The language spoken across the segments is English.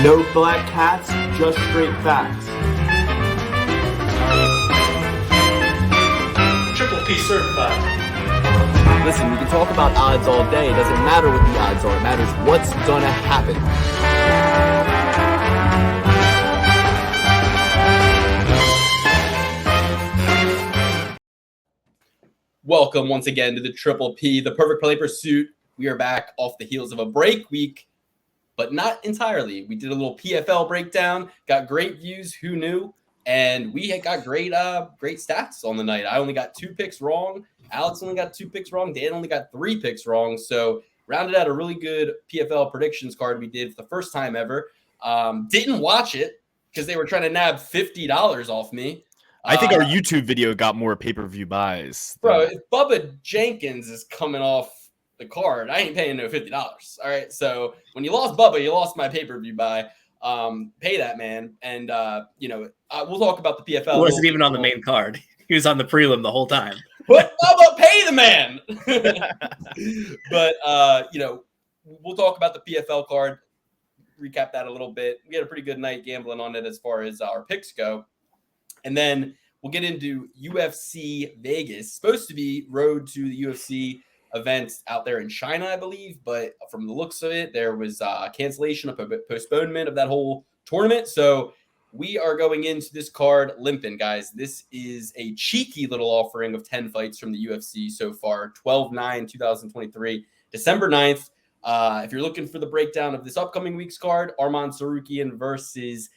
No black cats, just straight facts. Triple P certified. Listen, we can talk about odds all day. It doesn't matter what the odds are. It matters what's gonna happen. Welcome once again to the Triple P, the perfect parlay pursuit. We are back off the heels of a break week, but not entirely. We did a little PFL breakdown, got great views, who knew? And we got great stats on the night. I only got 2 picks wrong. Alex only got 2 picks wrong. Dan only got 3 picks wrong. So rounded out a really good PFL predictions card we did for the first time ever. Didn't watch it because they were trying to nab $50 off me. I think our YouTube video got more pay-per-view buys. Bro, if Bubba Jenkins is coming off the card, I ain't paying no $50. All right. So when you lost Bubba, you lost my pay-per-view buy. Pay that, man. And, we'll talk about the PFL. He wasn't even on the main card. He was on the prelim the whole time. But Bubba, pay the man. But, we'll talk about the PFL card, recap that a little bit. We had a pretty good night gambling on it as far as our picks go. And then we'll get into UFC Vegas. Supposed to be road to the UFC event out there in China, I believe. But from the looks of it, there was a cancellation, a postponement of that whole tournament. So we are going into this card limping, guys. This is a cheeky little offering of 10 fights from the UFC so far. 12/9/2023, December 9th. If you're looking for the breakdown of this upcoming week's card, Arman Tsarukyan versus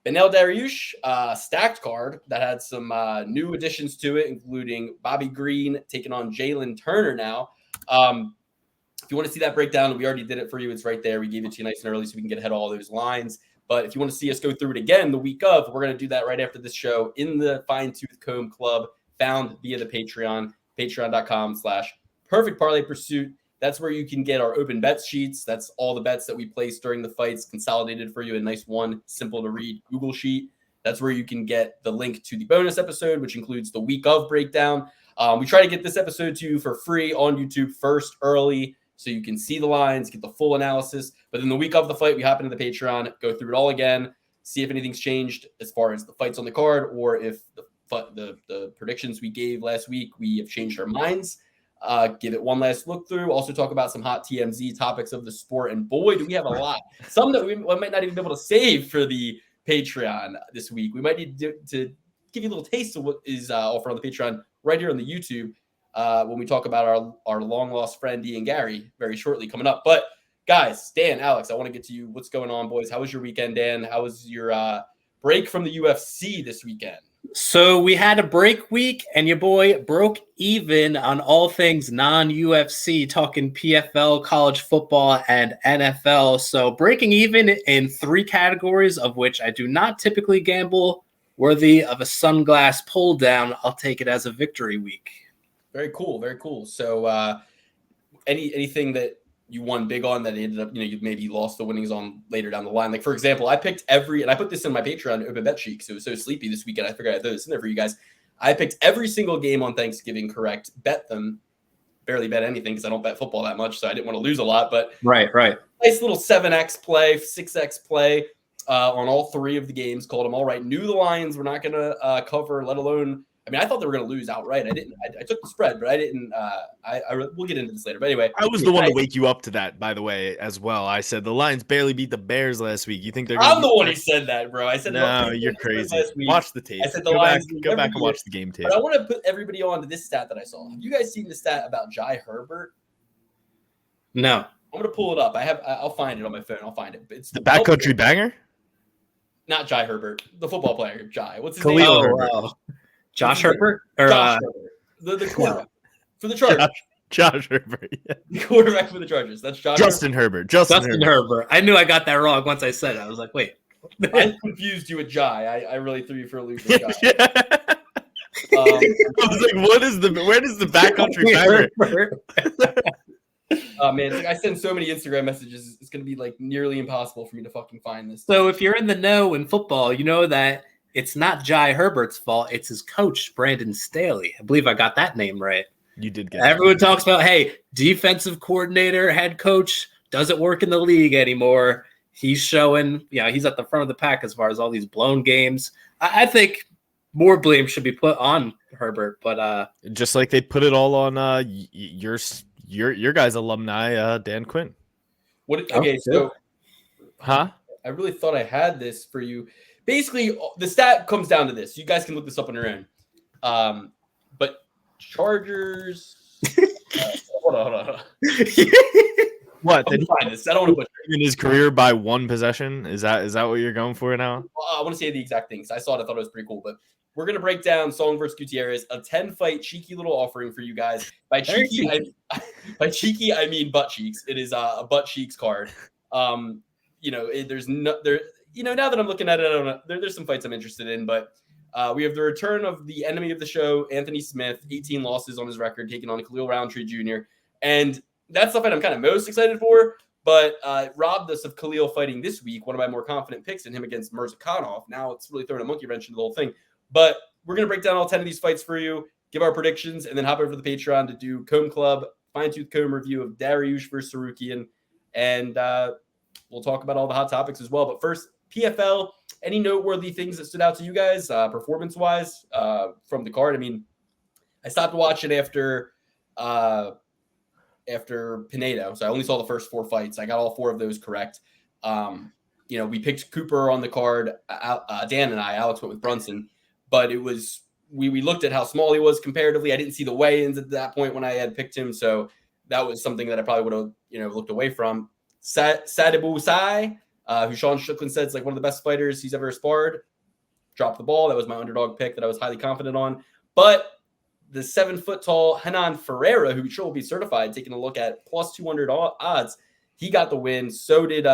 Beneil Dariush, stacked card that had some new additions to it, including Bobby Green taking on Jalen Turner now. If you want to see that breakdown, we already did it for you. It's right there. We gave it to you nice and early so we can get ahead of all those lines. But if you want to see us go through it again the week of, we're going to do that right after this show in the Fine Tooth Comb Club, found via the Patreon, patreon.com/perfect parlay pursuit. That's where you can get our open bets sheets. That's all the bets that we place during the fights consolidated for you in a nice one, simple to read Google sheet. That's where you can get the link to the bonus episode, which includes the week of breakdown. We try to get this episode to you for free on YouTube first, early, so you can see the lines, get the full analysis. But then the week of the fight, we hop into the Patreon, go through it all again, see if anything's changed as far as the fights on the card, or if the predictions we gave last week, we have changed our minds. Give it one last look through. Also talk about some hot TMZ topics of the sport. And boy, do we have a lot. Some that we might not even be able to save for the Patreon this week. We might need to give you a little taste of what is offered on the Patreon right here on the YouTube when we talk about our long-lost friend Ian Garry very shortly coming up. But guys, Dan, Alex, I want to get to you. What's going on, boys? How was your weekend, Dan? How was your break from the UFC this weekend? So we had a break week, and your boy broke even on all things non-UFC, talking PFL, college football, and NFL. So breaking even in 3 categories, of which I do not typically gamble, worthy of a sunglass pull down. I'll take it as a victory week. Very cool, very cool. So anything that you won big on that ended up, you maybe lost the winnings on later down the line. Like, for example, I picked and I put this in my Patreon open bet sheet because it was so sleepy this weekend. I figured I'd throw this in there for you guys. I picked every single game on Thanksgiving correct, bet them, barely bet anything because I don't bet football that much, so I didn't want to lose a lot. But right. Nice little 7x play, 6x play on all 3 of the games. Called them all right. Knew the Lions were not going to cover, let alone. I mean, I thought they were going to lose outright. I didn't. I took the spread, but I didn't. We'll get into this later. But anyway, I was the one to wake you up to that, by the way, as well. I said the Lions barely beat the Bears last week. You think they're? I'm the one who said that, bro. I said no. You're crazy. Watch the tape. I said the Lions. Go back and watch the game tape. But I want to put everybody on to this stat that I saw. Have you guys seen the stat about Jai Herbert? No. I'm going to pull it up. I'll find it on my phone. I'll find it. It's the backcountry banger. Not Jai Herbert, the football player. Jai. What's his Khalil name? Herbert. Wow. Josh Herbert? Or Josh Herbert. The quarterback for the Chargers. Josh Herbert. Yeah. The quarterback for the Chargers. That's Justin Herbert. Justin Herbert. I knew I got that wrong once I said it. I was like, wait. I confused you with Jai. I really threw you for a loop with Jai. I was like, where does the backcountry banger? Man, I send so many Instagram messages. It's going to be like nearly impossible for me to fucking find this. So if you're in the know in football, you know that it's not Jai Herbert's fault. It's his coach, Brandon Staley. I believe I got that name right. You did get Everyone talks about, hey, defensive coordinator, head coach, doesn't work in the league anymore. he's showing, he's at the front of the pack as far as all these blown games. I think more blame should be put on Herbert, but just like they put it all on your guys' alumni, Dan Quinn. I really thought I had this for you. Basically, the stat comes down to this. You guys can look this up on your own. But Chargers. Hold on. What? Did he find this? I don't want to butcher in his career by one possession? Is that what you're going for now? I want to say the exact things. I saw it. I thought it was pretty cool. But we're gonna break down Song versus Gutierrez, a 10-fight cheeky little offering for you guys. By cheeky, I mean butt cheeks. It is a butt cheeks card. There's no there. Now that I'm looking at it, I don't know. There's some fights I'm interested in, but we have the return of the enemy of the show, Anthony Smith, 18 losses on his record, taking on Khalil Roundtree Jr. And that's the fight I'm kind of most excited for, but robbed us of Khalil fighting this week, one of my more confident picks in him against Mirzakhanov. Now it's really throwing a monkey wrench into the whole thing. But we're going to break down all 10 of these fights for you, give our predictions, and then hop over to the Patreon to do Comb Club, fine-tooth comb review of Dariush versus Sarukian, and we'll talk about all the hot topics as well. But first, PFL, any noteworthy things that stood out to you guys performance-wise from the card? I mean, I stopped watching after Pinedo, so I only saw the first 4 fights. I got all 4 of those correct. We picked Cooper on the card. Dan and Alex went with Brunson, but it was we looked at how small he was comparatively. I didn't see the weigh-ins at that point when I had picked him, so that was something that I probably would have looked away from. Sadibou Sai, who Sean Strickland said is like one of the best fighters he's ever sparred, dropped the ball. That was my underdog pick that I was highly confident on. But the 7-foot-tall Hernan Ferreira, who will be certified, taking a look at plus 200 odds, he got the win. So did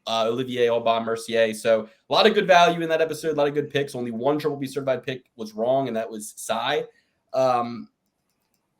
Olivier Aubin-Mercier. So a lot of good value in that episode, a lot of good picks. Only one Triple B certified pick was wrong, and that was Sai.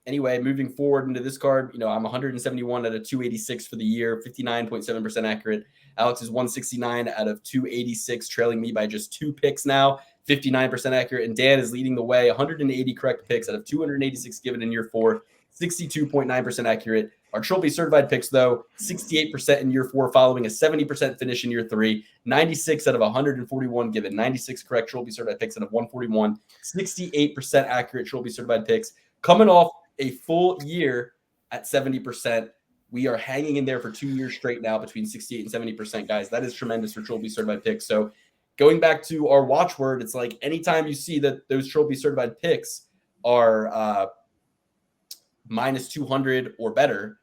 Anyway, moving forward into this card, I'm 171 out of 286 for the year, 59.7% accurate. Alex is 169 out of 286, trailing me by just 2 picks now, 59% accurate. And Dan is leading the way, 180 correct picks out of 286 given in year 4, 62.9% accurate. Our Triple B certified picks, though, 68% in year 4, following a 70% finish in year 3, 96 out of 141 given, 96 correct Triple B certified picks out of 141, 68% accurate Triple B certified picks. Coming off a full year at 70%. We are hanging in there for 2 years straight now between 68 and 70%, guys. That is tremendous for Triple B certified picks. So going back to our watchword, it's like anytime you see that those Triple B certified picks are minus 200 or better,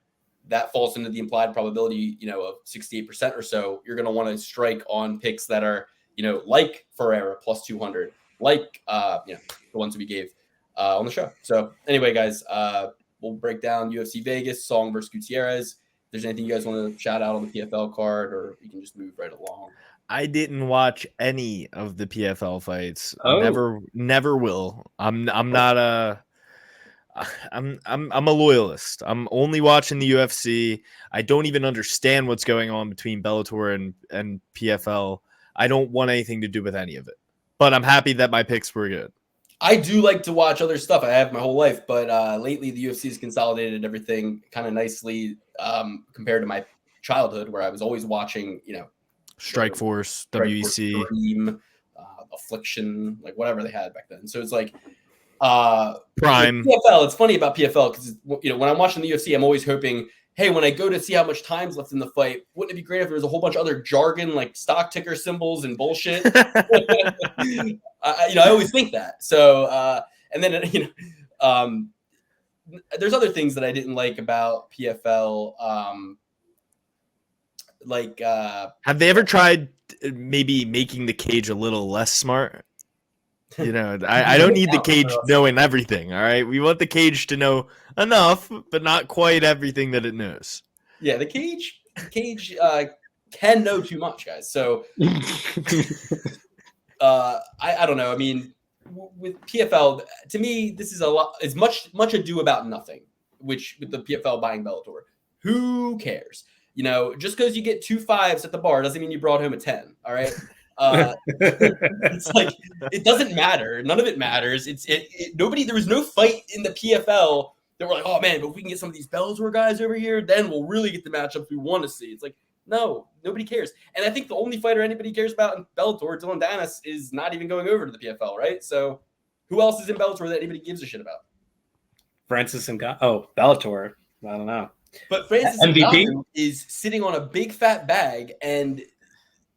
that falls into the implied probability, of 68% or so. You're going to want to strike on picks that are, like Ferreira plus 200, like, the ones that we gave on the show. So anyway, guys, we'll break down UFC Vegas, Song versus Gutierrez. If there's anything you guys want to shout out on the PFL card, or you can just move right along. I didn't watch any of the PFL fights. Oh. Never will. I'm not I'm a loyalist. I'm only watching the UFC. I don't even understand what's going on between Bellator and PFL. I don't want anything to do with any of it. But I'm happy that my picks were good. I do like to watch other stuff. I have my whole life, but lately the UFC has consolidated everything kind of nicely compared to my childhood, where I was always watching, Strikeforce, WEC, Dream, Affliction, like whatever they had back then. So it's like Prime. PFL. It's funny about PFL because when I'm watching the UFC, I'm always hoping, hey, when I go to see how much time's left in the fight, wouldn't it be great if there was a whole bunch of other jargon like stock ticker symbols and bullshit? I always think that. So, and then, there's other things that I didn't like about PFL. Have they ever tried maybe making the cage a little less smart? I don't need the cage knowing everything. All right. We want the cage to know enough, but not quite everything that it knows. Yeah. The cage can know too much, guys. So, I don't know. I mean, with PFL, to me, this is is much ado about nothing, which with the PFL buying Bellator, who cares? Just because you get 2 5s at the bar doesn't mean you brought home a 10. All right. It's like, it doesn't matter. None of it matters. There was no fight in the PFL that we're like, oh man, but if we can get some of these Bellator guys over here, then we'll really get the matchups we want to see. It's like, No, nobody cares. And I think the only fighter anybody cares about in Bellator, Dylan Danis, is not even going over to the PFL, right? So who else is in Bellator that anybody gives a shit about? Francis Ngannou. Oh, Bellator. I don't know. But Francis MVP Ngannou is sitting on a big fat bag, and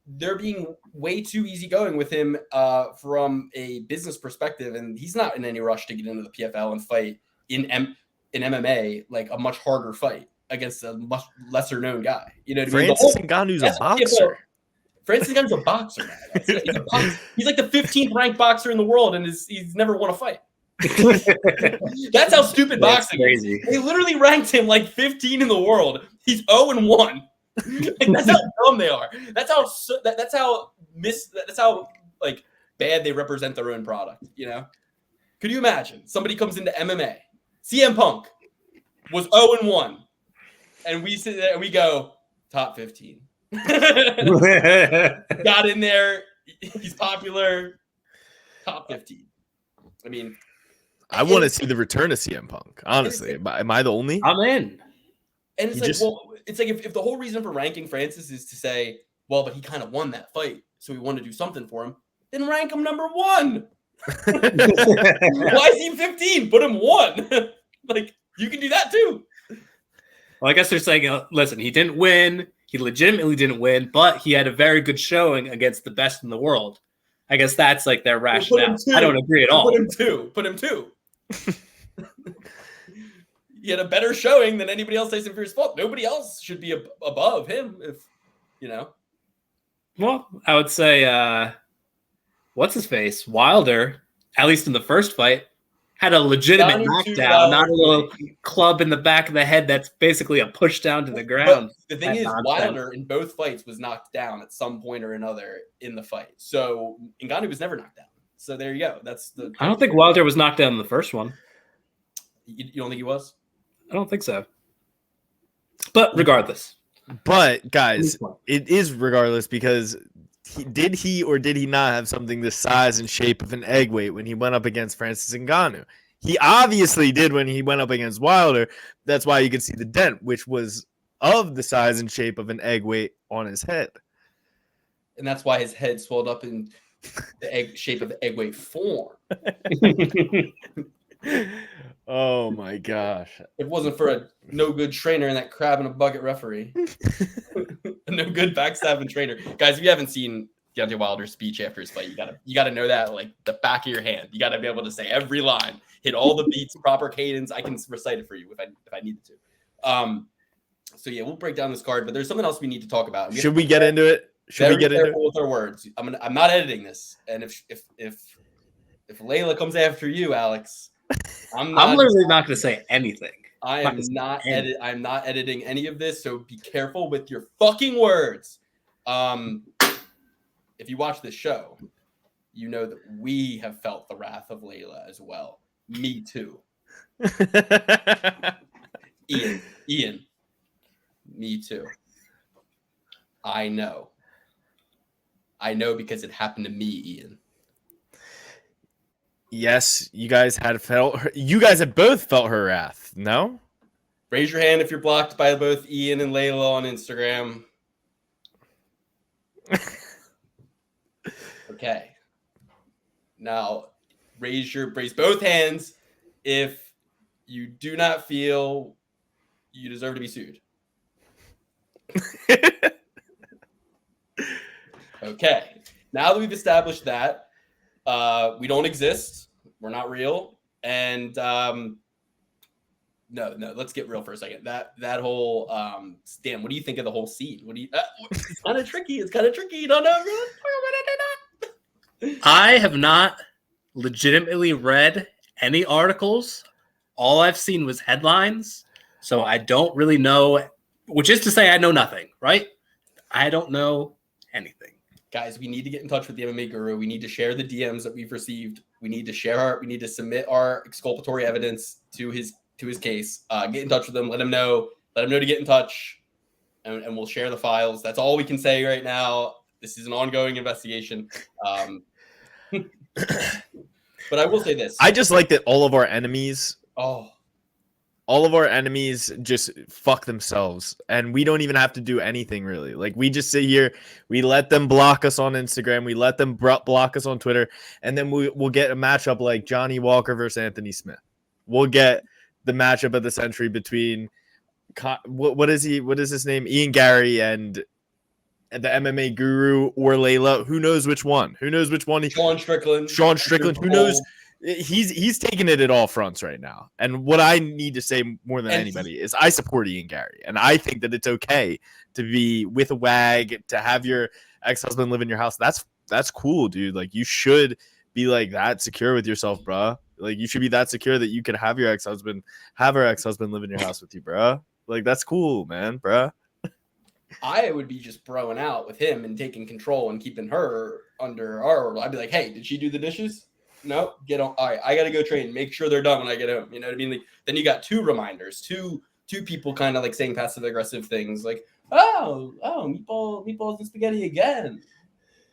they're being way too easygoing with him from a business perspective, and he's not in any rush to get into the PFL and fight in MMA, like a much harder fight against a much lesser known guy. You know what I mean? Francis Ngannou's a boxer. Francis Ngannou's a boxer, man. He's like the 15th ranked boxer in the world, and he's never won a fight. That's how stupid boxing is. They literally ranked him like 15 in the world. He's 0-1. Like, that's how dumb they are. That's how like bad they represent their own product. You know? Could you imagine somebody comes into MMA? CM Punk was 0-1, and we sit there and we go top 15. Got in there. He's popular. Top 15. I mean, I want to see the return of CM Punk. Honestly, am I the only? I'm in. And it's it's like if the whole reason for ranking Francis is to say, well, but he kind of won that fight, so we want to do something for him, then rank him number 1. Why is he 15? Put him 1. Like, you can do that too. Well, I guess they're saying, listen, he didn't win. He legitimately didn't win, but he had a very good showing against the best in the world. I guess that's like their rationale. I don't agree at all. Put him 2. He had a better showing than anybody else Tyson Fury's fought. Nobody else should be above him, if you know. Well, I would say, what's his face? Wilder, at least in the first fight, had a legitimate knockdown, not a little club in the back of the head that's basically a push down to the ground. But the thing is, Wilder in both fights was knocked down at some point or another in the fight. So Ngannou was never knocked down. So there you go. I don't think Wilder was knocked down in the first one. You don't think he was? I don't think so. But regardless. But guys, it is regardless because did he or did he not have something the size and shape of an egg weight when he went up against Francis Ngannou? He obviously did when he went up against Wilder. That's why you could see the dent, which was of the size and shape of an egg weight on his head. And that's why his head swelled up in the shape of the egg weight form. Oh my gosh. If it wasn't for a no good trainer and that crab in a bucket referee. A no good backstabbing trainer. Guys, if you haven't seen Deontay Wilder's speech after his fight, you gotta know that like the back of your hand. You gotta be able to say every line, hit all the beats, proper cadence. I can recite it for you if I needed to. So yeah, we'll break down this card, but there's something else we need to talk about. Should we get into it? Should we get into it? With our words. I'm not editing this. And if Layla comes after you, Alex, I'm literally not going to say anything. I'm not editing any of this, so be careful with your fucking words. If you watch this show, you know that we have felt the wrath of Layla as well. Me too. Ian. Me too. I know because it happened to me, Ian. Yes, you guys had both felt her wrath. No? Raise your hand if you're blocked by both Ian and Layla on Instagram. Okay. Now, raise both hands if you do not feel you deserve to be sued. Okay. Now that we've established that, we don't exist. We're not real. And no, let's get real for a second. That whole Dan, what do you think of the whole scene? What do you it's kind of tricky. You don't know. I have not legitimately read any articles. All I've seen was headlines. So I don't really know, which is to say I know nothing, right? I don't know anything. Guys, we need to get in touch with the MMA guru. We need to share the DMs that we've received. We need to submit our exculpatory evidence to his case. Get in touch with him. Let him know to get in touch, and we'll share the files. That's all we can say right now. This is an ongoing investigation. But I will say this. I just like that all of our enemies all of our enemies just fuck themselves, and we don't even have to do anything really. Like, we just sit here, we let them block us on Instagram, we let them block us on Twitter, and then we'll get a matchup like Johnny Walker versus Anthony Smith. We'll get the matchup of the century between what is his name, Ian Garry, and the MMA guru or Layla. Who knows which one? Sean Strickland. Who knows? He's taking it at all fronts right now. And what I need to say more than anybody is I support Ian Garry, and I think that it's okay to be with a wag, to have your ex-husband live in your house. That's cool, dude. Like, you should be like that secure with yourself, bruh. Like, you should be that secure that you can have your ex-husband live in your house with you, bruh. Like, that's cool, man, bruh. I would be just throwing out with him and taking control and keeping her under our. I'd be like, hey, did she do the dishes? No, get on. All right, I got to go train. Make sure they're done when I get home. You know what I mean? Like, then you got two reminders, two people kind of like saying passive aggressive things like, oh, meatballs and spaghetti again.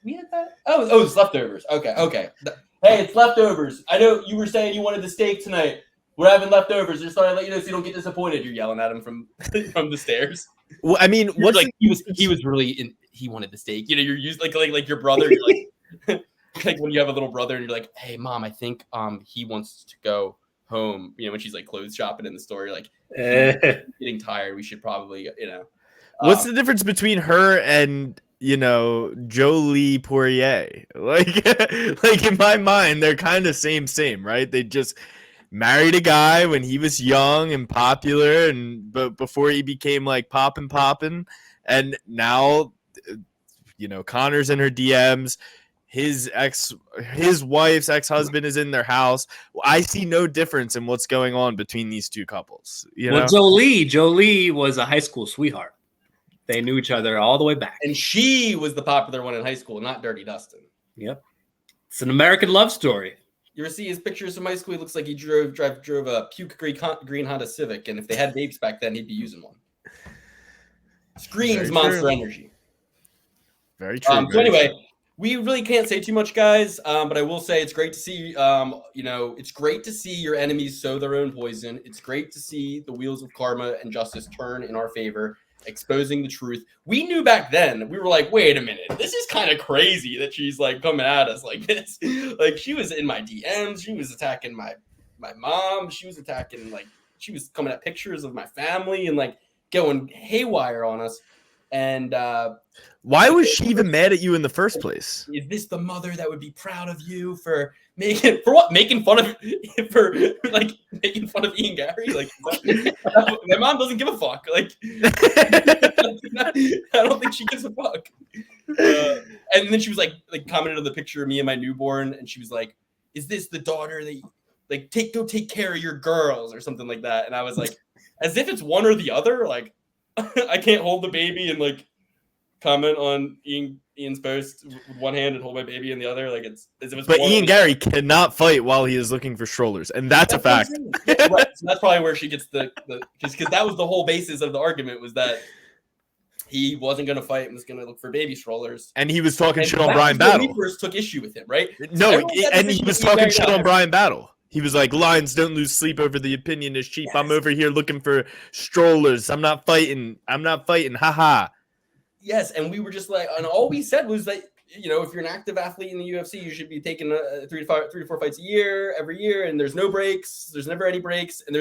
We had that. Oh, it's leftovers. Okay. Hey, it's leftovers. I know you were saying you wanted the steak tonight. We're having leftovers. Just thought I'd let you know so you don't get disappointed. You're yelling at him from the stairs. Well, I mean, what's like he was really he wanted the steak. You know, you're used like your brother. You're like like when you have a little brother and you're like, hey mom, I think he wants to go home. You know, when she's like clothes shopping in the store, you're like getting tired. We should probably, you know. What's the difference between her and, you know, Jolie Poirier? Like in my mind, they're kind of same, right? They just married a guy when he was young and popular, but before he became like poppin', and now, you know, Connor's in her DMs. His wife's ex-husband is in their house. I see no difference in what's going on between these two couples. You know? Jolie was a high school sweetheart. They knew each other all the way back. And she was the popular one in high school, not Dirty Dustin. Yep. It's an American love story. You ever see his pictures from high school? He looks like he drove a puke green Honda Civic, and if they had vapes back then, he'd be using one. Screams Monster Energy. Very true. So anyway, we really can't say too much, guys, but I will say it's great to see, it's great to see your enemies sow their own poison. It's great to see the wheels of karma and justice turn in our favor, exposing the truth. We knew back then, we were like, wait a minute, this is kind of crazy that she's like coming at us like this. Like, she was in my DMs, she was attacking my mom, she was coming at pictures of my family and like going haywire on us. And why was she even mad at you in the first place? Is this the mother that would be proud of you for making fun of Ian Garry? Like, my mom doesn't give a fuck. Like, I don't think she gives a fuck. And then she was like commented on the picture of me and my newborn, and she was like, "Is this the daughter that go take care of your girls or something like that?" And I was like, as if it's one or the other. Like, I can't hold the baby and like comment on Ian's post with one hand and hold my baby in the other. Like, it's as if it's. But Ian Garry cannot fight while he is looking for strollers, and that's a fact. Right. So that's probably where she gets the because that was the whole basis of the argument, was that he wasn't going to fight and was going to look for baby strollers. And he was talking shit on Brian Battle. We first took issue with him, right? No, and he was talking shit on Brian Battle. He was like, "Lions don't lose sleep over the opinion is cheap. Yes. I'm over here looking for strollers. I'm not fighting. Haha." Yes, and we were just like, and all we said was that, you know, if you're an active athlete in the UFC, you should be taking 3 to 4 fights a year, every year, and there's no breaks. There's never any breaks, and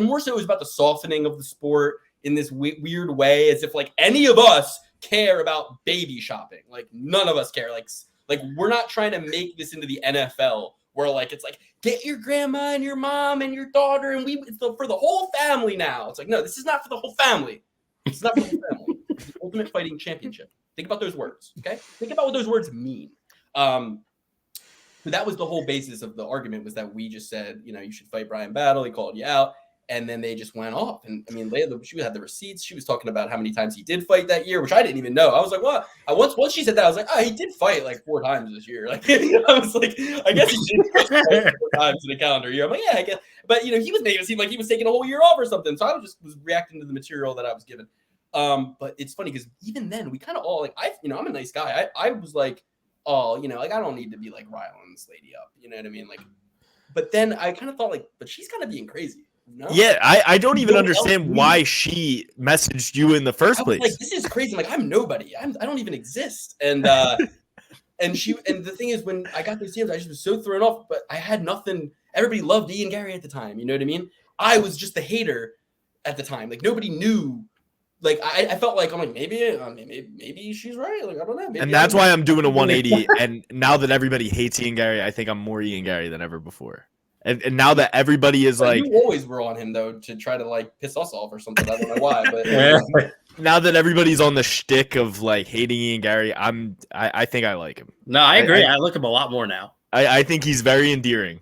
more so it was about the softening of the sport in this weird way, as if like any of us care about baby shopping. Like, none of us care. Like we're not trying to make this into the NFL, where like it's like, get your grandma and your mom and your daughter, and it's for the whole family now. It's like, no, this is not for the whole family. It's not for the whole family. It's the Ultimate Fighting Championship. Think about those words, okay? Think about what those words mean. So that was the whole basis of the argument, was that we just said, you know, you should fight Brian Battle. He called you out, and then they just went off. And I mean, she had the receipts. She was talking about how many times he did fight that year, which I didn't even know. I was like, what? Once she said that, I was like, oh, he did fight like 4 times this year. Like, I was like, I guess he did fight 4 times in a calendar year. I'm like, yeah, I guess. But, you know, he was making it seem like he was taking a whole year off or something. So I was reacting to the material that I was given. But it's funny because even then we kind of all like, I'm a nice guy. I was like, oh, you know, like, I don't need to be like riling this lady up. You know what I mean? Like, but then I kind of thought like, but she's kind of being crazy. No. Yeah, I don't even No one understand else knew. why she messaged you in the first I was place. like, this is crazy. I'm like, I'm nobody. I don't even exist. And and the thing is, when I got those DMs, I just was so thrown off. But I had nothing. Everybody loved E and Garry at the time. You know what I mean? I was just the hater at the time. Like nobody knew. Like I felt like I'm like maybe she's right. Like I don't know. Maybe And that's why I'm doing a 180. And now that everybody hates Ian Garry, I think I'm more Ian Garry than ever before. And now that everybody is like, you always were on him though to try to like piss us off or something. I don't know why, but now that everybody's on the shtick of like hating Ian Garry, I think I like him. No, I agree. I like him a lot more now. I think he's very endearing.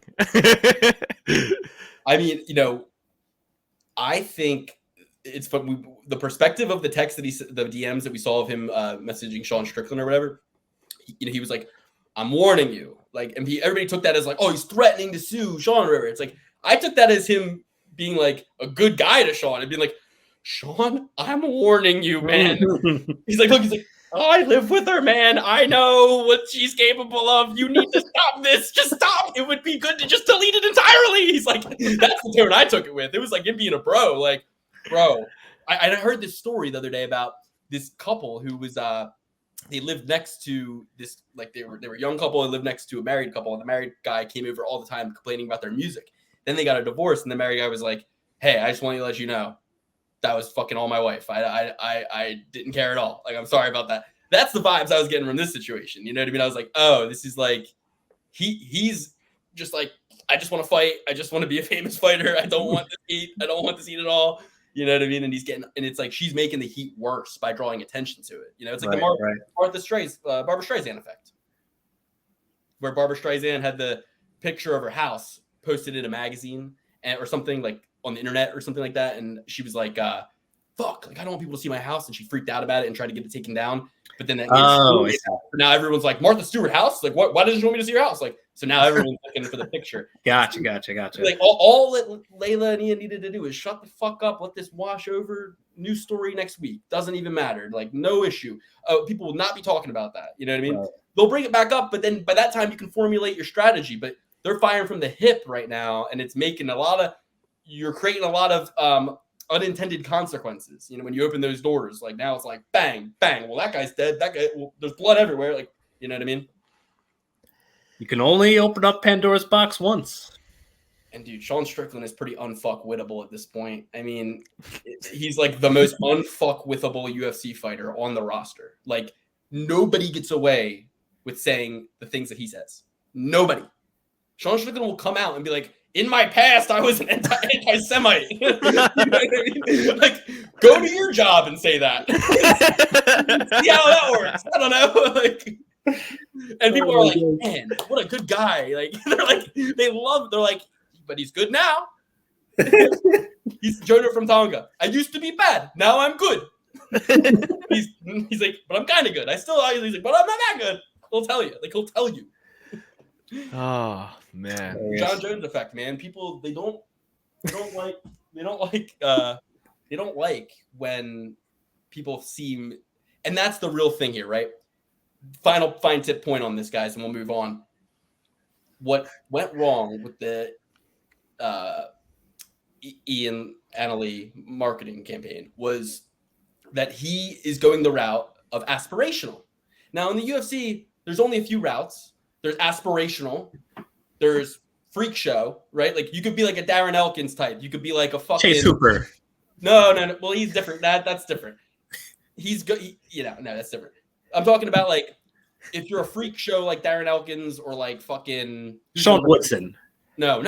I mean, I think it's fun. The perspective of the text that the DMs that we saw of him messaging Sean Strickland or whatever. He was like, "I'm warning you." Like, and everybody took that as like, "Oh, he's threatening to sue Sean River." It's like I took that as him being like a good guy to Sean and being like, "Sean, I'm warning you, man." He's like, "Look, I live with her, man. I know what she's capable of. You need to stop this. Just stop. It would be good to just delete it entirely." He's like, that's the tone I took it with. It was like him being a bro. Like, bro, I heard this story the other day about this couple who was they lived next to this, like they were a young couple and lived next to a married couple, and the married guy came over all the time complaining about their music. Then they got a divorce, and the married guy was like, "Hey, I just want to let you know that was fucking all my wife. I didn't care at all. Like, I'm sorry about that." That's the vibes I was getting from this situation. You know what I mean? I was like, oh, this is like he's just like, I just want to fight. I just want to be a famous fighter. I don't want this heat. I don't want this heat at all. You know what I mean? And it's like she's making the heat worse by drawing attention to it. It's like the Barbara Streisand effect, where Barbara Streisand had the picture of her house posted in a magazine or something, like on the internet or something like that, and she was like, "Fuck! Like I don't want people to see my house," and she freaked out about it and tried to get it taken down. But then now everyone's like, "Martha Stewart house? Like what? Why didn't you want me to see your house?" Like so now everyone's looking for the picture. Gotcha. Like all that Layla and Ian needed to do is shut the fuck up, let this wash over. New story next week. Doesn't even matter. Like no issue. People will not be talking about that. You know what I mean? Right. They'll bring it back up, but then by that time you can formulate your strategy. But they're firing from the hip right now, and it's making you're creating a lot of unintended consequences. When you open those doors, like now it's like bang, bang. Well, that guy's dead. That guy. Well, there's blood everywhere. Like you know what I mean? You can only open up Pandora's box once. And dude, Sean Strickland is pretty unfuck-wittable at this point. I mean, he's like the most unfuck-wittable UFC fighter on the roster. Like nobody gets away with saying the things that he says. Nobody. Sean Strickland will come out and be like, "In my past, I was an anti-Semite." You know what I mean? Like, go to your job and say that. See how that works. I don't know. Like, and people are like, "Man, what a good guy!" Like, they're like, "But he's good now." He's Jonah from Tonga. "I used to be bad. Now I'm good." he's like, "But I'm kind of good. He's like, "But I'm not that good." He'll tell you. Like, he'll tell you. Oh man, John Jones effect, man. People they don't like when people seem, and that's the real thing here, right? Fine tip point on this, guys, and we'll move on. What went wrong with the Ian Annally marketing campaign was that he is going the route of aspirational. Now in the UFC, there's only a few routes. There's aspirational. There's freak show, right? Like you could be like a Darren Elkins type. You could be like a fucking Chase Hooper. No. Well, he's different. That's different. He's good. No, that's different. I'm talking about like if you're a freak show like Darren Elkins or like fucking Sean Woodson. No.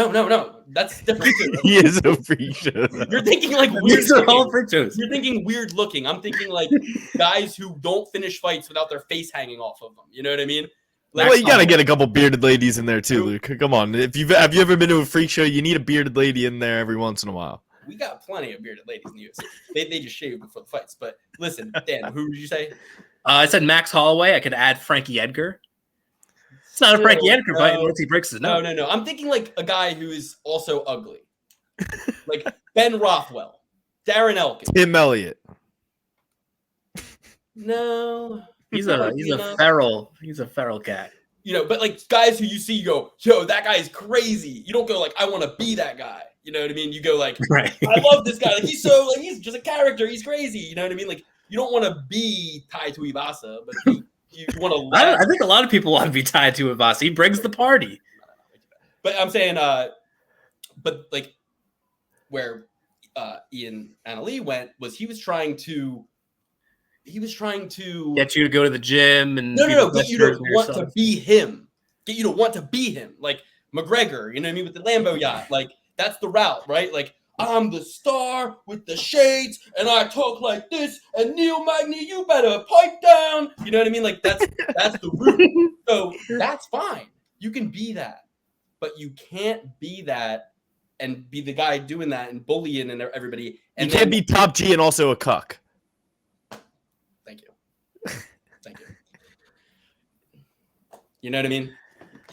That's different too. He is a freak show. You're thinking like weird. These are all freak shows. You're thinking weird looking. I'm thinking like guys who don't finish fights without their face hanging off of them. You know what I mean? Well, you gotta get a couple bearded ladies in there too, Luke. Come on. Have you ever been to a freak show? You need a bearded lady in there every once in a while. We got plenty of bearded ladies in the UFC. They just shave before the fights. But listen, Dan, who did you say? I said Max Holloway. I could add Frankie Edgar. It's not a Frankie Edgar fight once he breaks his nose. No. I'm thinking like a guy who is also ugly. Like Ben Rothwell, Darren Elkins. Tim Elliott. No. He's a feral cat. But like guys who you see, you go, "Yo, that guy is crazy." You don't go like, "I want to be that guy." You know what I mean? You go like, Right. I love this guy. Like he's just a character. He's crazy. You know what I mean? Like you don't want to be tied to Ibasa, but you want to. I think a lot of people want to be tied to Ibasa. He brings the party. But I'm saying, but like where Ian and Ali went was he was trying to Get you to go to the gym and get you to want to be him. Get you to want to be him. Like McGregor, you know what I mean, with the Lambo yacht. Like that's the route, right? Like I'm the star with the shades and I talk like this and Neil Magny, you better pipe down. You know what I mean? Like that's the route. So that's fine. You can be that. But you can't be that and be the guy doing that and bullying and everybody. And you can't be top G and also a cuck. Thank you. Thank you. You know what I mean?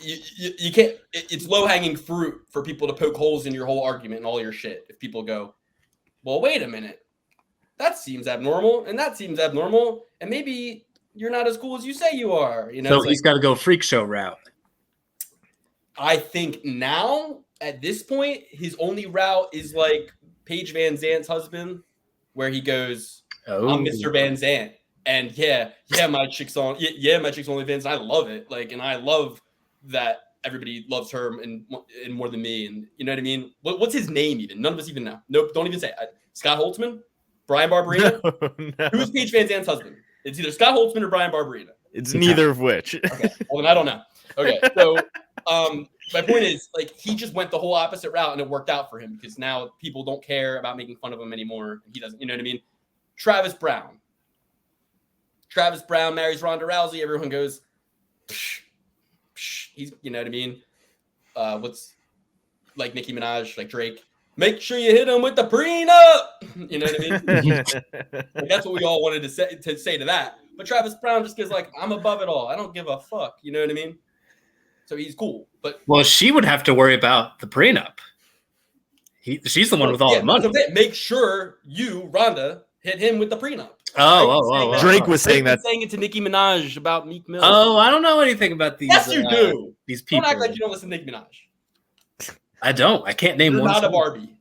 You can't. It's low hanging fruit for people to poke holes in your whole argument and all your shit. If people go, well, wait a minute, that seems abnormal, and that seems abnormal, and maybe you're not as cool as you say you are. You know, so he's got to go freak show route. I think now at this point, his only route is like Paige Van Zant's husband, where he goes, "I'm Mr. Van Zant," and yeah, my chick's on, my chick's OnlyFans, and I love it. Like, and I love that everybody loves her and more than me, and you know what I mean. What's his name even? None of us even know. Nope, don't even say it. Scott Holtzman, Brian Barberina. No. Who's Paige Van Zant's husband? It's either Scott Holtzman or Brian Barberina. It's neither of which. Okay, well then I don't know. Okay, so my point is, like, he just went the whole opposite route, and it worked out for him because now people don't care about making fun of him anymore. He doesn't, you know what I mean? Travis Brown marries Ronda Rousey. Everyone goes, psh, psh. He's, you know what I mean? What's like Nicki Minaj, like Drake? Make sure you hit him with the prenup. You know what I mean? Like, that's what we all wanted to say to that. But Travis Brown just goes like, I'm above it all. I don't give a fuck. You know what I mean? So he's cool, but she would have to worry about the prenup. She's the one with all the money. Make sure you, Rhonda, hit him with the prenup. Drake was saying that. Saying it to Nicki Minaj about Meek Mill. Oh, I don't know anything about these. Yes, you do. These people. Don't act like you don't listen to Nicki Minaj. I don't. I can't name you're one. You're not a Barbie.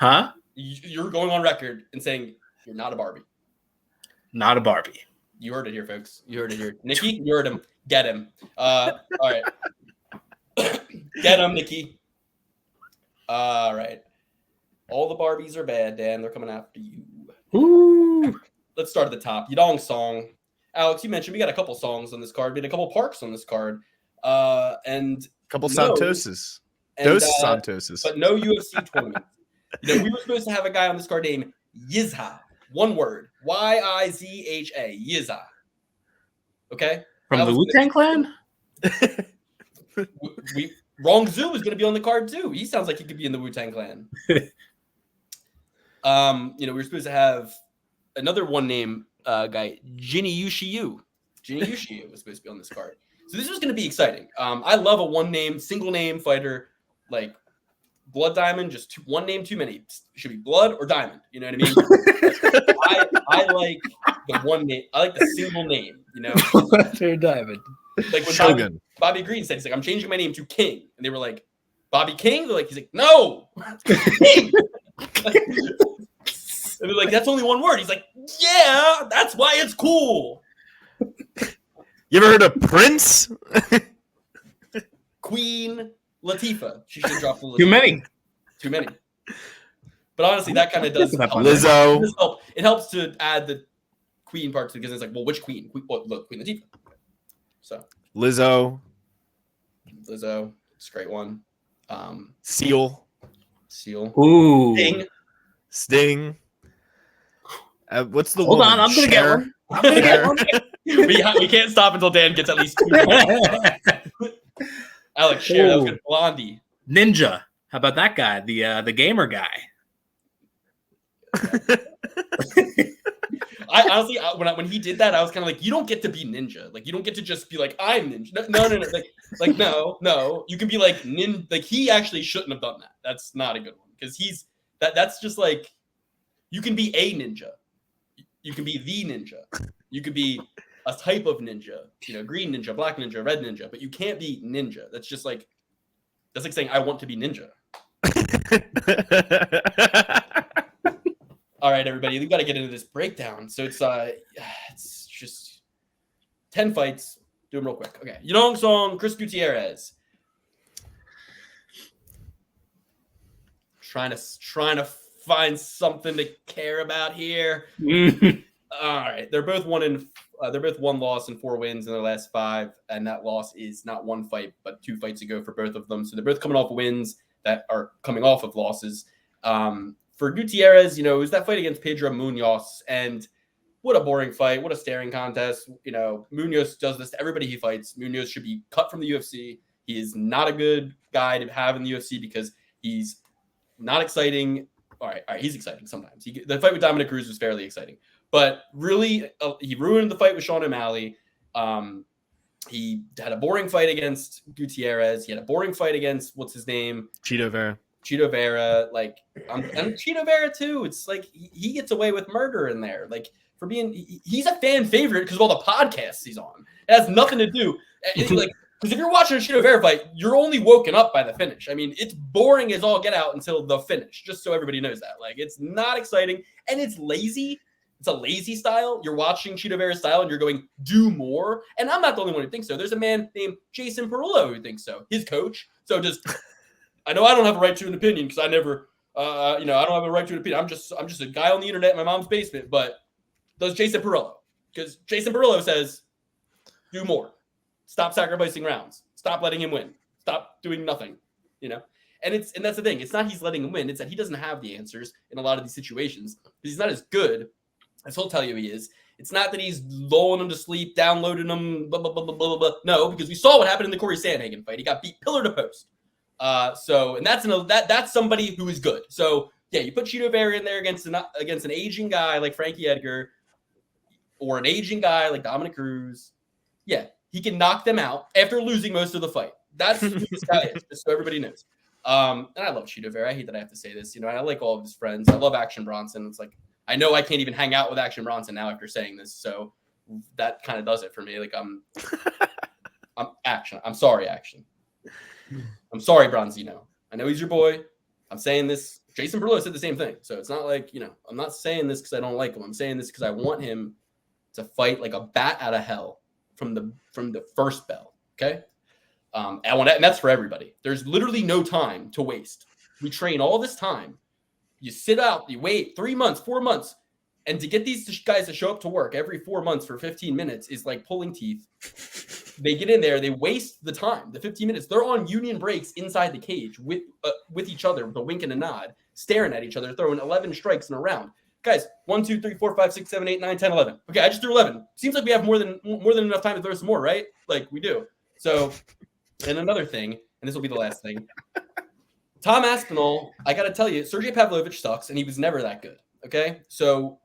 Huh? You're going on record and saying you're not a Barbie. Not a Barbie. You heard it here, folks. You heard it here. Nikki, you heard him. Get him. All right. Get him, Nikki. All right. All the Barbies are bad, Dan. They're coming after you. Ooh. Let's start at the top. Yadong song. Alex, you mentioned we got a couple songs on this card. We had a couple parks on this card. And a couple Santoses. Those Santoses. But no UFC tournament. You know, we were supposed to have a guy on this card named Yizha. One word. Yizha. Yizha. Okay? From the Wu-Tang Clan? Wrong Zoo is going to be on the card too. He sounds like he could be in the Wu-Tang Clan. We were supposed to have another one name guy, Jinny Yushiyu. Jinny Yushiyu was supposed to be on this card. So this was going to be exciting. I love a single name fighter like Blood Diamond. Just one name too many. It should be Blood or Diamond. You know what I mean? I like the one name. I like the single name. You know, Blood or Diamond. Like when Bobby Green said, he's like, I'm changing my name to King. And they were like, Bobby King? They're like, he's like, no, King. And they're like, that's only one word. He's like, yeah, that's why it's cool. You ever heard of Prince? Queen Latifah. She should drop the list. Too many. But honestly, that kind of does help. Lizzo. It helps to add the Queen part because it's like, well, which Queen? Look, Queen Latifah. So Lizzo, it's a great one. Seal. Ooh. Sting. What's the Hold on, I'm gonna get one. We can't stop until Dan gets at least two. Alex, share that was good. Blondie. Ninja. How about that guy? The gamer guy. I honestly, when he did that, I was kind of like, you don't get to be ninja. Like, you don't get to just be like, I'm ninja. No. No. You can be like Like, he actually shouldn't have done that. That's not a good one because that's just like, you can be a ninja. You can be the ninja. You could be a type of ninja. You know, green ninja, black ninja, red ninja. But you can't be ninja. That's like saying I want to be ninja. All right, everybody, we got to get into this breakdown. So it's just 10 fights. Do them real quick. Okay, Yadong Song, Chris Gutierrez. Trying to find something to care about here. All right, they're both one loss and 4 wins in their last 5, and that loss is not one fight but 2 fights ago for both of them. So they're both coming off wins that are coming off of losses. For Gutierrez, it was that fight against Pedro Muniz, and what a boring fight, what a staring contest. Muniz does this to everybody he fights. Muniz should be cut from the UFC. He is not a good guy to have in the UFC because he's not exciting. All right, he's exciting sometimes. The fight with Dominic Cruz was fairly exciting, but really, he ruined the fight with Sean O'Malley. He had a boring fight against Gutierrez. He had a boring fight against what's his name, Cheeto Vera. Like I'm Cheeto Vera too. It's like he gets away with murder in there. Like for being, he's a fan favorite because of all the podcasts he's on. It has nothing to do. Like, because if you're watching a Cheeto Vera fight, you're only woken up by the finish. I mean, it's boring as all get out until the finish. Just so everybody knows that. Like, it's not exciting and it's lazy. It's a lazy style. You're watching Cheeto Vera style and you're going, do more. And I'm not the only one who thinks so. There's a man named Jason Perillo who thinks so. His coach. So just, I know I don't have a right to an opinion because I never, I don't have a right to an opinion. I'm just a guy on the internet in my mom's basement. But does Jason Perillo? Because Jason Perillo says, do more. Stop sacrificing rounds. Stop letting him win. Stop doing nothing. And that's the thing. It's not he's letting him win. It's that he doesn't have the answers in a lot of these situations because he's not as good as he'll tell you he is. It's not that he's lulling him to sleep, downloading him, blah, blah, blah, blah, blah, blah. No, because we saw what happened in the Corey Sandhagen fight. He got beat pillar to post. And that's somebody who is good. So yeah, you put Cheeto Vera in there against an aging guy like Frankie Edgar or an aging guy like Dominic Cruz. Yeah, he can knock them out after losing most of the fight. That's who this guy is, just so everybody knows. And I love Cheeto Vera. I hate that I have to say this. I like all of his friends. I love Action Bronson. It's like, I know I can't even hang out with Action Bronson now after saying this. So that kind of does it for me. Like I'm Action. I'm sorry, Action. I'm sorry, Bronzino. I know he's your boy. I'm saying this. Jason Perillo said the same thing. So it's not like, I'm not saying this because I don't like him. I'm saying this because I want him to fight like a bat out of hell from the first bell. Okay. And that's for everybody. There's literally no time to waste. We train all this time. You sit out, you wait 3 months, 4 months. And to get these guys to show up to work every 4 months for 15 minutes is like pulling teeth. They get in there, they waste the time, the 15 minutes. They're on union breaks inside the cage with each other, with a wink and a nod, staring at each other, throwing 11 strikes in a round. Guys, 1, 2, 3, 4, 5, 6, 7, 8, 9, 10, 11. Okay, I just threw 11. Seems like we have more than enough time to throw some more, right? Like we do. So, and another thing, and this will be the last thing. Tom Aspinall, I got to tell you, Sergey Pavlovich sucks, and he was never that good. Okay, so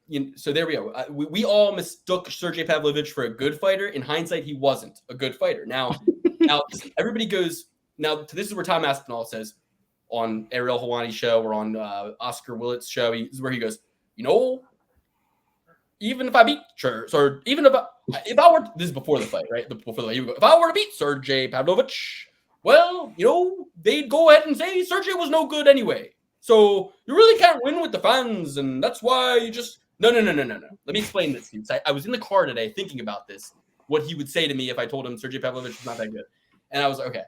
there we go. We all mistook Sergey Pavlovich for a good fighter. In hindsight, he wasn't a good fighter. Now everybody goes. Now this is where Tom Aspinall says on Ariel Helwani's show or on Oscar Willett's show. This is where he goes. Even if I beat even if I were, this is before the fight, right? Before the fight, he would go, if I were to beat Sergey Pavlovich, well, they'd go ahead and say Sergey was no good anyway. So you really can't win with the fans, and that's why you just no. Let me explain this to you. I was in the car today thinking about this, what he would say to me if I told him Sergey Pavlovich was not that good. And I was like, okay.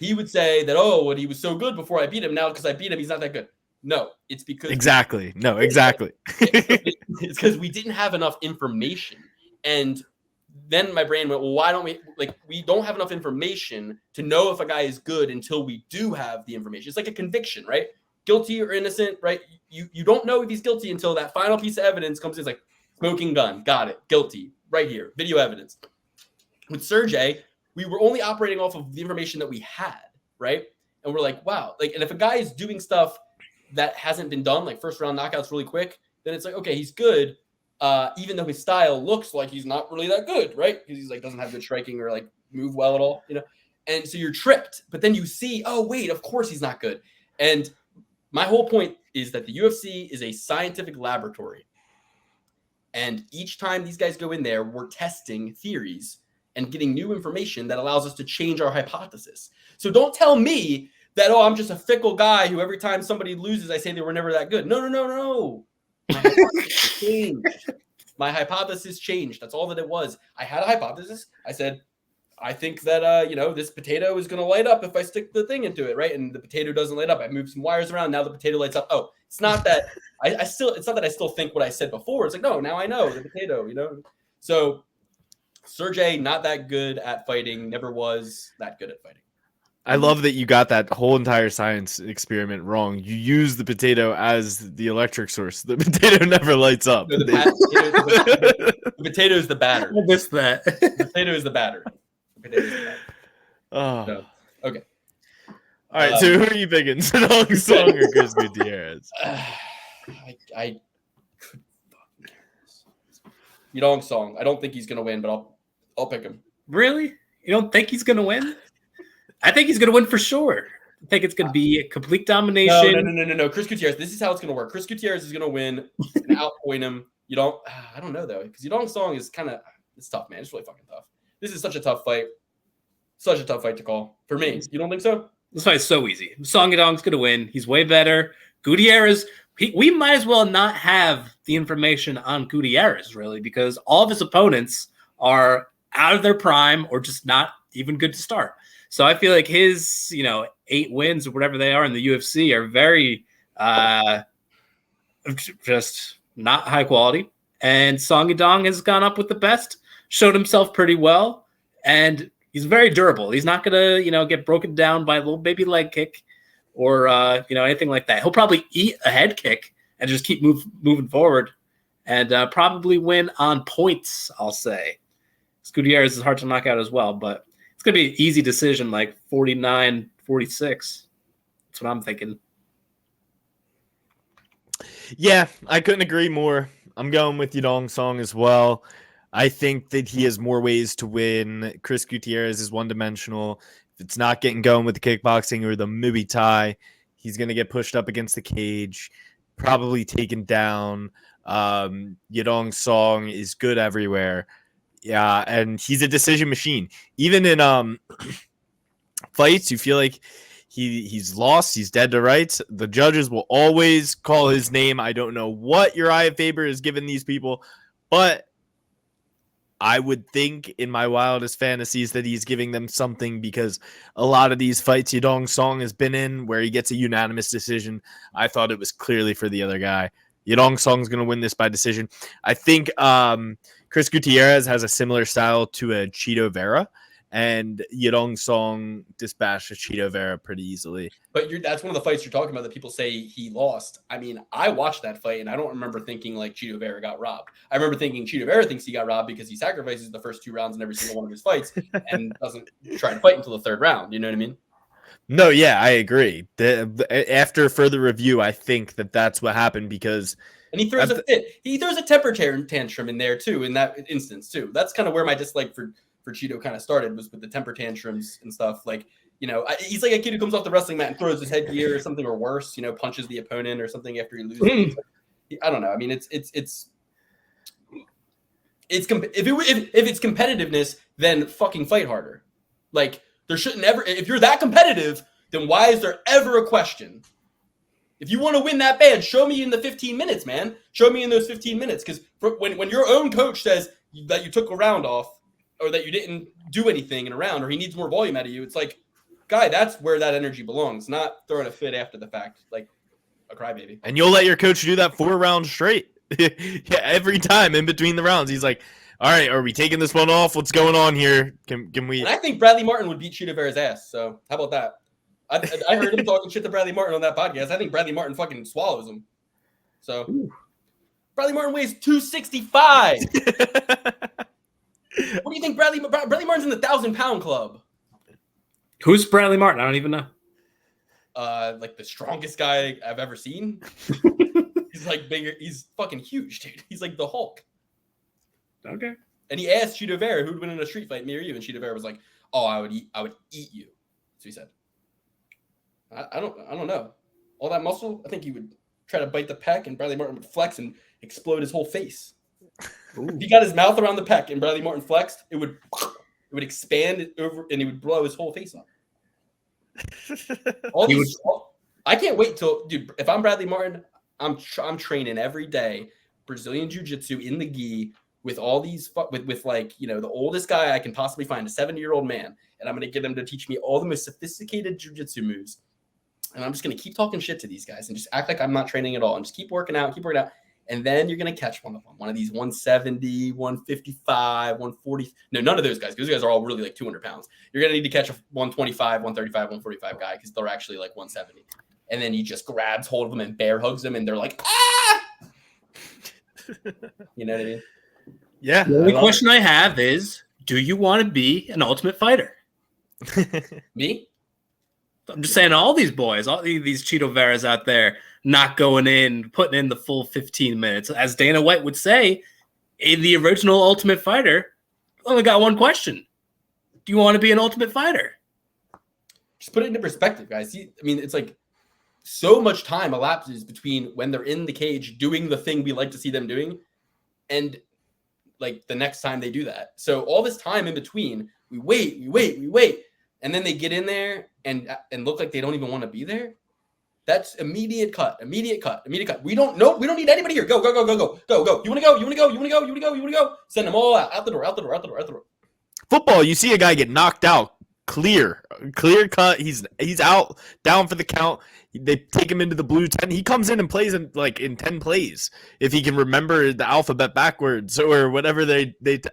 He would say that, he was so good before I beat him. Now because I beat him, he's not that good. No, it's because exactly. No, exactly. It's because we didn't have enough information. And then my brain went, well, why don't we don't have enough information to know if a guy is good until we do have the information. It's like a conviction, right? Guilty or innocent, right? You don't know if he's guilty until that final piece of evidence comes in. It's like smoking gun, got it, guilty, right here, video evidence. With Sergey, we were only operating off of the information that we had, right? And we're like, wow, and if a guy is doing stuff that hasn't been done, like first round knockouts really quick, then it's like, okay, he's good, even though his style looks like he's not really that good, right? Because he's doesn't have good striking or move well at all, And so you're tripped, but then you see, oh wait, of course he's not good. And my whole point is that the UFC is a scientific laboratory. And each time these guys go in there, we're testing theories and getting new information that allows us to change our hypothesis. So don't tell me that, I'm just a fickle guy who every time somebody loses, I say they were never that good. No. My hypothesis changed. My hypothesis changed. That's all that it was. I had a hypothesis. I said, I think that, this potato is going to light up if I stick the thing into it, right? And the potato doesn't light up. I moved some wires around. Now the potato lights up. Oh, it's not that it's not that I still think what I said before. It's like, no, now I know the potato, So Sergey, not that good at fighting, never was that good at fighting. I love that you got that whole entire science experiment wrong. You use the potato as the electric source. The potato never lights up. No, the potato is the batter. I missed that. The potato is the batter. Oh. So, okay. All right. So who are you picking? Song or Chris Gutierrez? Yudong Song. I don't think he's gonna win, but I'll pick him. Really? You don't think he's gonna win? I think he's gonna win for sure. I think it's gonna be a complete domination. No. Chris Gutierrez. This is how it's gonna work. Chris Gutierrez is gonna win and outpoint him. I don't know though, because Yudong Song is it's tough, man. It's really fucking tough. This is such a tough fight. Such a tough fight to call for me. You don't think so? This fight's so easy. Song Yudong's gonna win. He's way better. Gutierrez. We might as well not have the information on Gutierrez really, because all of his opponents are out of their prime or just not even good to start. So I feel like his, 8 wins or whatever they are in the UFC are very just not high quality. And Song Yudong has gone up with the best, showed himself pretty well, and he's very durable. He's not going to, get broken down by a little baby leg kick or, anything like that. He'll probably eat a head kick and just keep moving forward and probably win on points, I'll say. Gutierrez is hard to knock out as well, but it's going to be an easy decision, like 49-46. That's what I'm thinking. Yeah, I couldn't agree more. I'm going with Yudong Song as well. I think that he has more ways to win. Chris Gutierrez is one-dimensional. If it's not getting going with the kickboxing or the Muay Thai, he's going to get pushed up against the cage, probably taken down. Yudong Song is good everywhere. Yeah, and he's a decision machine. Even in fights, you feel like he's lost, he's dead to rights. The judges will always call his name. I don't know what Uriah Faber has given these people, but I would think in my wildest fantasies that he's giving them something, because a lot of these fights Yudong Song has been in where he gets a unanimous decision, I thought it was clearly for the other guy. Yudong Song's going to win this by decision. I think Chris Gutierrez has a similar style to a Chito Vera, and Yudong Song dispatched Chito Vera pretty easily. But that's one of the fights you're talking about that people say he lost. I mean, I watched that fight, and I don't remember thinking like Chito Vera got robbed. I remember thinking Chito Vera thinks he got robbed because he sacrifices the first 2 rounds in every single one of his fights and doesn't try to fight until the 3rd round. You know what I mean? No, yeah, I agree. After further review, I think that's what happened, because and he throws a fit. He throws a temper tantrum in there too, in that instance too. That's kind of where my dislike for Chito kind of started, was with the temper tantrums and stuff. Like, he's like a kid who comes off the wrestling mat and throws his headgear or something, or worse, punches the opponent or something after he loses. I don't know. I mean, if it's competitiveness, then fucking fight harder. Like, there shouldn't ever, if you're that competitive, then why is there ever a question? If you want to win that bad, show me in the 15 minutes, man. Show me in those 15 minutes. Because when your own coach says that you took a round off, or that you didn't do anything in a round, or he needs more volume out of you, it's like, guy, that's where that energy belongs, not throwing a fit after the fact, like a crybaby. And you'll let your coach do that 4 rounds straight. Yeah, every time in between the rounds. He's like, all right, are we taking this one off? What's going on here? Can we? And I think Bradley Martin would beat Chito Vera's ass. So how about that? I heard him talking shit to Bradley Martin on that podcast. I think Bradley Martin fucking swallows him. So Bradley Martin weighs 265. What do you think Bradley Martin's in the 1,000-pound club? Who's Bradley Martin? I don't even know. Like the strongest guy I've ever seen. He's like bigger. He's fucking huge, dude. He's like the Hulk. Okay. And he asked Chito Vera who'd win in a street fight, me or you, and Chito Vera was like, "Oh, I would eat you." So he said. I don't know. All that muscle, I think he would try to bite the pec, and Bradley Martin would flex and explode his whole face. If he got his mouth around the pec and Bradley Martin flexed, it would expand over, and he would blow his whole face up. I can't wait till, dude. If I'm Bradley Martin, I'm training every day Brazilian jiu-jitsu in the gi with all these with like, you know, the oldest guy I can possibly find, a 70-year-old man, and I'm gonna get him to teach me all the most sophisticated jiu-jitsu moves. And I'm just gonna keep talking shit to these guys and just act like I'm not training at all and just keep working out. And then you're going to catch one of them, one of these 170, 155, 140. No, none of those guys, because those guys are all really like 200 pounds. You're going to need to catch a 125, 135, 145 guy because they're actually like 170. And then he just grabs hold of them and bear hugs them, and they're like, ah! You know what I mean? Yeah. The only question I have is, do you want to be an Ultimate Fighter? Me? I'm just saying, all these boys, all these Cheeto Veras out there, not going in, putting in the full 15 minutes. As Dana White would say, in the original Ultimate Fighter, only got one question. Do you want to be an Ultimate Fighter? Just put it into perspective, guys. I mean, it's like so much time elapses between when they're in the cage doing the thing we like to see them doing and like the next time they do that. So all this time in between, we wait. And then they get in there and look like they don't even want to be there. That's immediate cut. We don't need anybody here. Go. You want to go? Send them all out the door. Football, you see a guy get knocked out, clear cut. He's out, down for the count. They take him into the blue tent. He comes in and plays in 10 plays if he can remember the alphabet backwards or whatever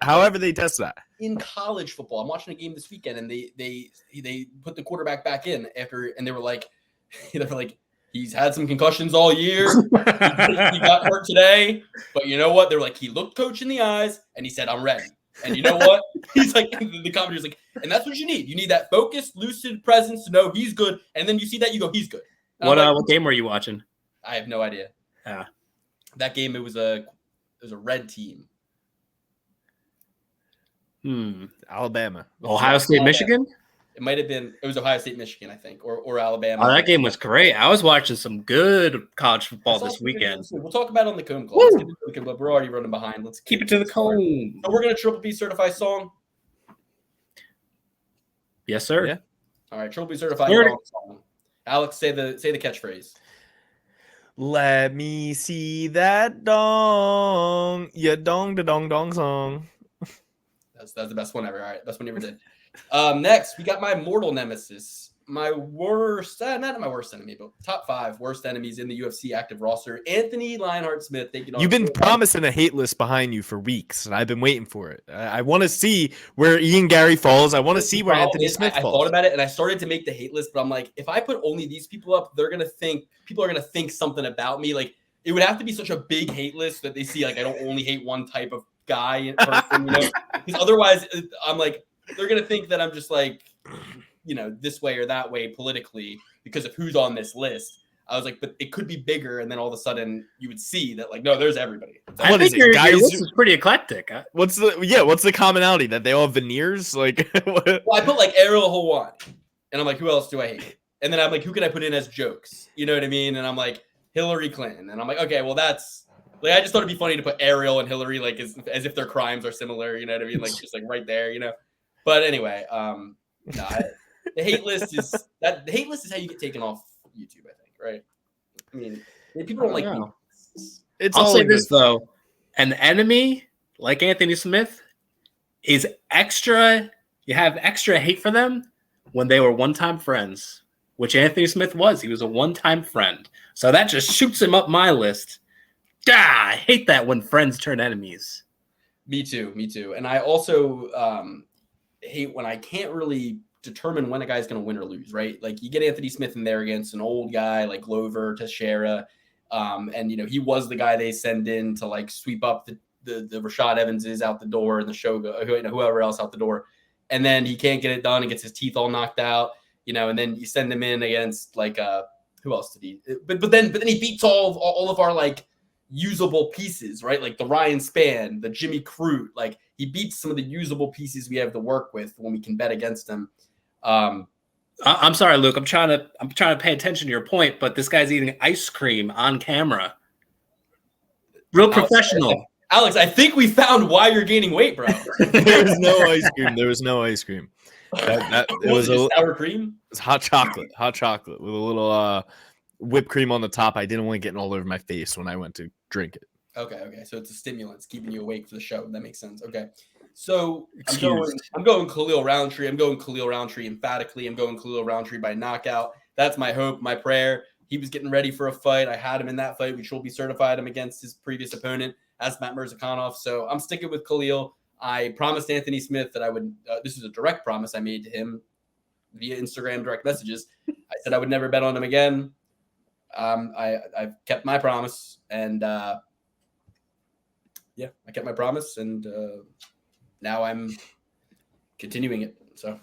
however they test that. In college football, I'm watching a game this weekend, and they put the quarterback back in after, and they were like, he's had some concussions all year. He got hurt today, but you know what? They were like, he looked coach in the eyes, and he said, "I'm ready." And you know what? He's like, the commentator's like, and that's what you need. You need that focused, lucid presence to know he's good, and then you see that you go, he's good. What game were you watching? I have no idea. Yeah, that game it was a red team. Alabama. Ohio State, Michigan? It might have been. It was Ohio State, Michigan, I think, or Alabama. Oh, that game was great. I was watching some good college football this weekend. We'll talk about it on the Cone Club. Let's get into the Cone Club. We're already running behind. Let's keep it to the Cone. So we're gonna Triple B certify song. Yes, sir. Yeah. All right, Triple B certified song. Alex, say the catchphrase. Let me see that dong. Yeah, dong, the dong, dong song. That's the best one ever. All right, best one you ever did. Next, we got my mortal nemesis, my worst, not my worst enemy, but top 5 worst enemies in the UFC active roster. Anthony Lionheart Smith. You've been promising a hate list behind you for weeks, and I've been waiting for it. I want to see where Garry falls. I want to see where Anthony Smith falls. I thought about it, and I started to make the hate list, but I'm like, if I put only these people up, people are gonna think something about me. Like, it would have to be such a big hate list that they see like I don't only hate one type of guy in person, because otherwise I'm like, they're gonna think that I'm just like, this way or that way politically because of who's on this list. I was like, but it could be bigger, and then all of a sudden you would see that like, no, there's everybody. I think your list is pretty eclectic. What's the commonality that they all have veneers? Like, well, I put like Ariel Helwani, and I'm like, who else do I hate? And then I'm like, who can I put in as jokes? You know what I mean? And I'm like, Hillary Clinton, and I'm like, okay, well that's. Like, I just thought it'd be funny to put Ariel and Hillary like as if their crimes are similar, you know what I mean? Like just like right there, But anyway, the hate list is how you get taken off YouTube, I think, right? I mean, people don't like me. I'll say this though. An enemy like Anthony Smith is extra, you have extra hate for them when they were one-time friends, which Anthony Smith was. He was a one-time friend. So that just shoots him up my list. I hate that when friends turn enemies. Me too. And I also hate when I can't really determine when a guy's going to win or lose, right? Like you get Anthony Smith in there against an old guy like Glover, Teixeira, and he was the guy they send in to like sweep up the Rashad Evanses out the door and the Shoga, whoever else out the door, and then he can't get it done and gets his teeth all knocked out, and then you send him in against like who else did he? But then he beats all of our like usable pieces, right? Like the Ryan Spann, the Jimmy Crute, like he beats some of the usable pieces we have to work with when we can bet against him. I'm sorry, Luke. I'm trying to pay attention to your point, but this guy's eating ice cream on camera. Real professional. Alex, I think we found why you're gaining weight, bro. There was no ice cream. There was no ice cream. It was just sour cream. It was hot chocolate with a little whipped cream on the top. I didn't want it getting all over my face when I went to drink it. Okay. So it's a stimulant. It's keeping you awake for the show. That makes sense. Okay. So Excused. I'm going Khalil Roundtree. I'm going Khalil Roundtree emphatically. I'm going Khalil Roundtree by knockout. That's my hope, my prayer. He was getting ready for a fight. I had him in that fight, which will be certified him against his previous opponent, as Matt Mirzakhanov. So I'm sticking with Khalil. I promised Anthony Smith that I would. This is a direct promise I made to him via Instagram direct messages. I said I would never bet on him again. I've kept my promise, and I kept my promise, and now I'm continuing it. So,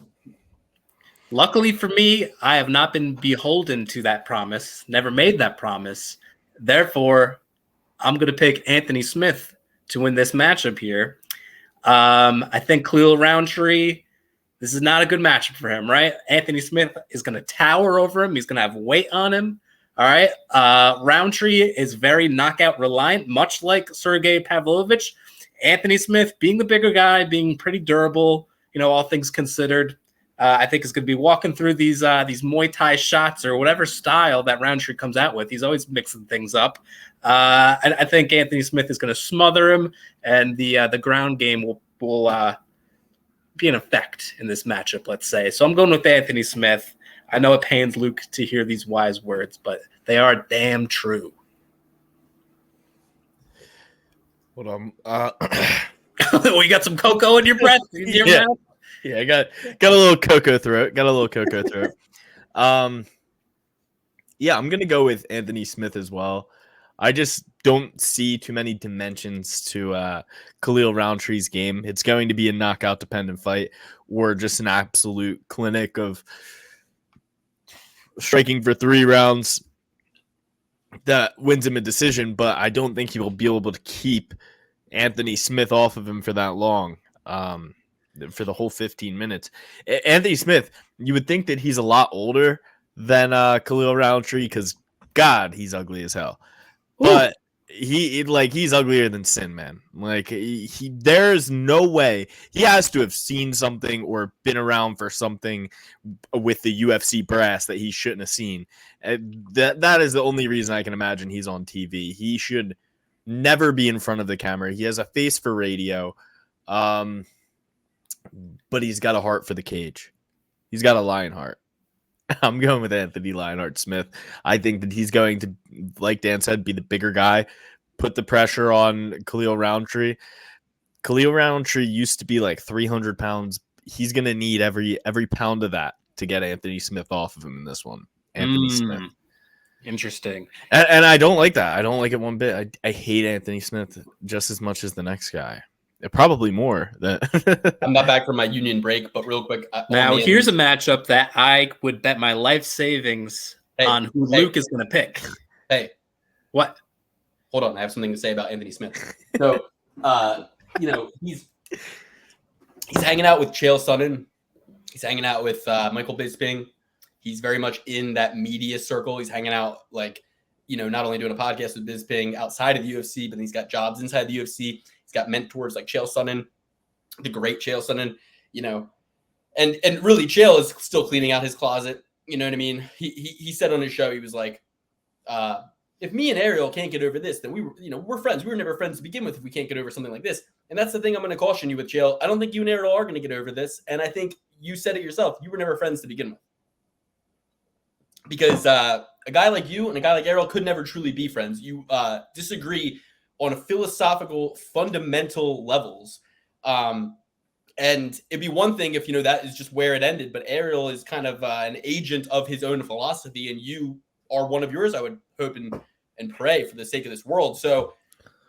luckily for me, I have not been beholden to that promise. Never made that promise. Therefore, I'm going to pick Anthony Smith to win this matchup here. I think Khalil Roundtree, this is not a good matchup for him, right? Anthony Smith is going to tower over him. He's going to have weight on him. All right. Roundtree is very knockout reliant, much like Sergey Pavlovich. Anthony Smith, being the bigger guy, being pretty durable, all things considered, I think is going to be walking through these Muay Thai shots or whatever style that Roundtree comes out with. He's always mixing things up. And I think Anthony Smith is going to smother him, and the ground game will be in effect in this matchup, let's say. So I'm going with Anthony Smith. I know it pains Luke to hear these wise words, but they are damn true. Hold on. We got some cocoa in your breath. In your mouth? Yeah, I got a little cocoa throat. Yeah, I'm gonna go with Anthony Smith as well. I just don't see too many dimensions to Khalil Roundtree's game. It's going to be a knockout dependent fight, or just an absolute clinic of striking for 3 rounds that wins him a decision. But I don't think he will be able to keep Anthony Smith off of him for that long. For the whole 15 minutes. Anthony Smith, you would think that he's a lot older than Khalil Roundtree, because God, he's ugly as hell. But he's uglier than sin, man. Like there's no way he has to have seen something or been around for something with the UFC brass that he shouldn't have seen. That is the only reason I can imagine he's on TV. He should never be in front of the camera. He has a face for radio. But he's got a heart for the cage. He's got a lion heart. I'm going with Anthony Lionheart Smith. I think that he's going to, like Dan said, be the bigger guy, put the pressure on Khalil Roundtree. Khalil Roundtree used to be like 300 pounds. He's going to need every pound of that to get Anthony Smith off of him in this one. Anthony Smith. Interesting. And I don't like that. I don't like it one bit. I hate Anthony Smith just as much as the next guy. Probably more. I'm not back from my union break, but real quick. Now, here's a matchup that I would bet my life savings on who Luke is going to pick. Hey. What? Hold on. I have something to say about Anthony Smith. So, he's hanging out with Chael Sonnen. He's hanging out with Michael Bisping. He's very much in that media circle. He's hanging out, not only doing a podcast with Bisping outside of the UFC, but he's got jobs inside the UFC. He's got mentors like Chael Sonnen, the great Chael Sonnen, and really Chael is still cleaning out his closet. You know what I mean? He said on his show, he was like, if me and Ariel can't get over this, then we're friends. We were never friends to begin with if we can't get over something like this. And that's the thing I'm going to caution you with, Chael. I don't think you and Ariel are going to get over this. And I think you said it yourself. You were never friends to begin with. Because a guy like you and a guy like Ariel could never truly be friends. You disagree on a philosophical, fundamental levels. And it'd be one thing if, that is just where it ended. But Ariel is kind of an agent of his own philosophy. And you are one of yours, I would hope and pray for the sake of this world. So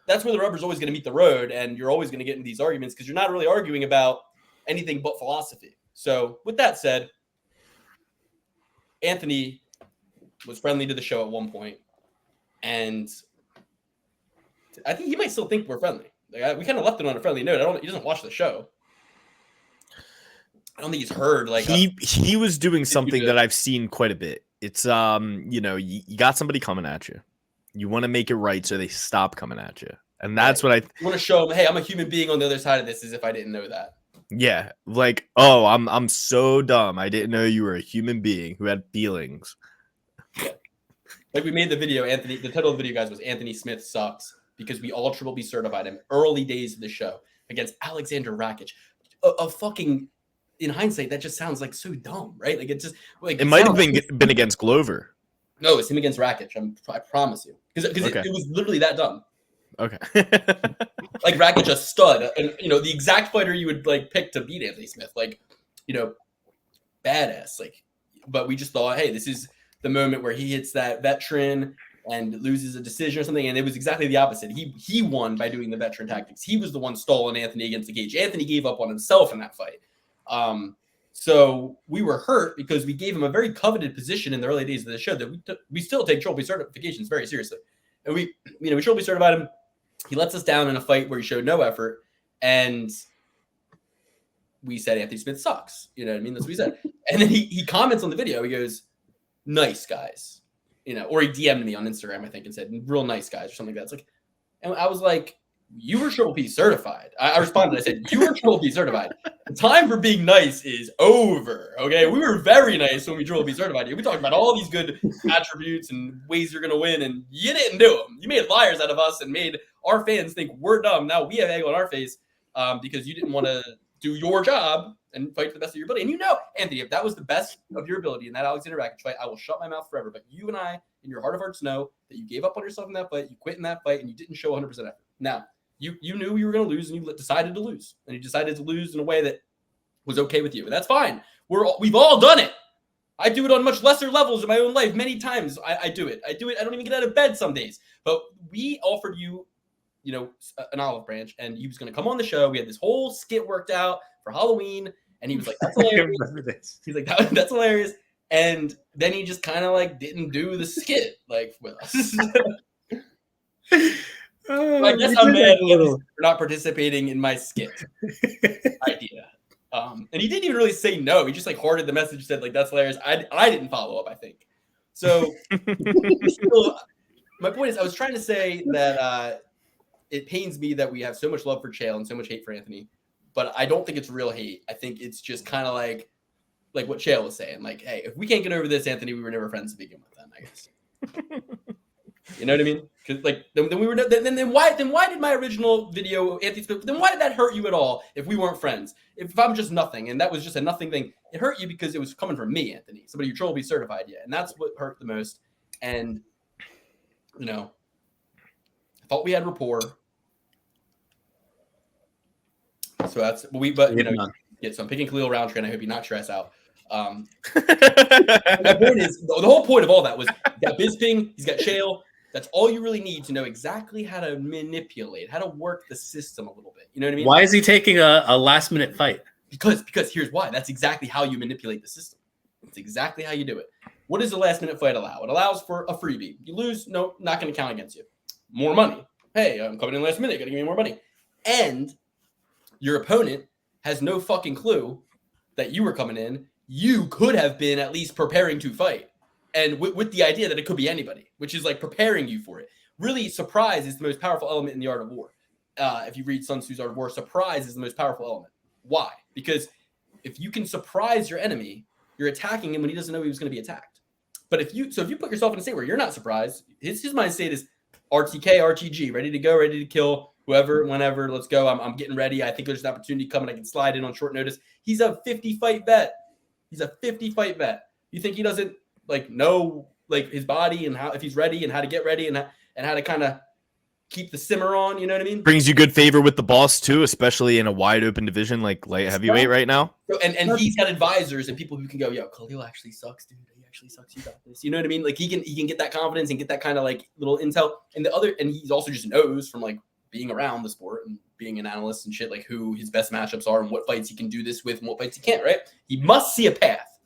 that's where the rubber's always going to meet the road. And you're always going to get into these arguments because you're not really arguing about anything but philosophy. So with that said, Anthony was friendly to the show at one point, and I think he might still think we're friendly. We kind of left it on a friendly note. He doesn't watch the show. I don't think he's heard he was doing something that I've seen quite a bit. It's you got somebody coming at you. You want to make it right so they stop coming at you. And that's what I want to show him, hey, I'm a human being on the other side of this, as if I didn't know that. yeah, like, oh, I'm so dumb. I didn't know you were a human being who had feelings. Yeah. Like we made the video, Anthony. The title of the video, guys, was Anthony Smith Sucks, because we all Triple B certified him early days of the show against Alexander Rakic. A fucking, in hindsight, that just sounds like so dumb, right? Like it just like it might have been against Glover. No, it's him against Rakic. I promise you, because Okay. it was literally that dumb. Okay. Like Rakic, a stud, and the exact fighter you would like pick to beat Anthony Smith, like badass. Like, but we just thought, hey, this is the moment where he hits that veteran and loses a decision or something, and it was exactly the opposite. He won by doing the veteran tactics. He was the one stalling Anthony against the cage. Anthony gave up on himself in that fight. So we were hurt because we gave him a very coveted position in the early days of the show that we still take Triple B certifications very seriously, and we Triple B certified him. He lets us down in a fight where he showed no effort, and we said Anthony Smith sucks. You know what I mean? That's what we said. And then he comments on the video. He goes, "Nice guys," or he DM'd me on Instagram, I think, and said, "Real nice guys," or something like that. It's like, and I was like, "You were Triple P certified." I responded. I said, "You were Triple P certified. The time for being nice is over." Okay, we were very nice when we Triple P certified you. We talked about all these good attributes and ways you're gonna win, and you didn't do them. You made liars out of us and made our fans think we're dumb. Now we have egg on our face because you didn't want to do your job and fight to the best of your ability. And Anthony, if that was the best of your ability in that Alexander Rakic fight, I will shut my mouth forever. But you and I, in your heart of hearts, know that you gave up on yourself in that fight, you quit in that fight, and you didn't show 100% effort. Now, you knew you were going to lose, and you decided to lose. And you decided to lose in a way that was okay with you. And that's fine. We've all done it. I do it on much lesser levels in my own life. Many times I do it. I don't even get out of bed some days. But we offered you, an olive branch, and he was going to come on the show. We had this whole skit worked out for Halloween, and he was like, "That's hilarious." He's like, "That's hilarious." And then he just kind of like didn't do the skit like with us. I guess I'm mad for not participating in my skit idea. And he didn't even really say no. He just like hearted the message, said like, "That's hilarious." I didn't follow up, I think. So my point is, I was trying to say that it pains me that we have so much love for Chael and so much hate for Anthony, but I don't think it's real hate. I think it's just kind of like what Chael was saying. Like, hey, if we can't get over this, Anthony, we were never friends to begin with. Then I guess. You know what I mean? Because like then we were then why did my original video Anthony? Then why did that hurt you at all if we weren't friends? If I'm just nothing and that was just a nothing thing, it hurt you because it was coming from me, Anthony, somebody who Triple B certified you, and that's what hurt the most. And I thought we had rapport. So that's so I'm picking Khalil Roundtree, and I hope he knocks your ass out. My point is the whole point of all that was he's got Bisping, he's got Chael. That's all you really need to know exactly how to manipulate, how to work the system a little bit. You know what I mean? Why is he taking a last minute fight? Because here's why. That's exactly how you manipulate the system. It's exactly how you do it. What does a last minute fight allow? It allows for a freebie. You lose, no, not going to count against you. More money. Hey, I'm coming in last minute. Got to give me more money. And your opponent has no fucking clue that you were coming in. You could have been at least preparing to fight. And with the idea that it could be anybody, which is like preparing you for it. Really, surprise is the most powerful element in the art of war. If you read Sun Tzu's Art of War, surprise is the most powerful element. Why? Because if you can surprise your enemy, you're attacking him when he doesn't know he was going to be attacked. But if you put yourself in a state where you're not surprised, his mind state is RTK, RTG, ready to go, ready to kill whoever, whenever, let's go. I'm getting ready. I think there's an opportunity coming. I can slide in on short notice. He's a 50 fight vet. You think he doesn't know his body and how, if he's ready and how to get ready and how to kind of keep the simmer on, you know what I mean? Brings you good favor with the boss too, especially in a wide open division like light heavyweight right now. And he's got advisors and people who can go, yo, Khalil actually sucks, dude. He actually sucks. You got this. You know what I mean? Like he can get that confidence and get that kind of like little intel. And he's also just knows from like being around the sport and being an analyst and shit, like who his best matchups are and what fights he can do this with and what fights he can't, right? He must see a path.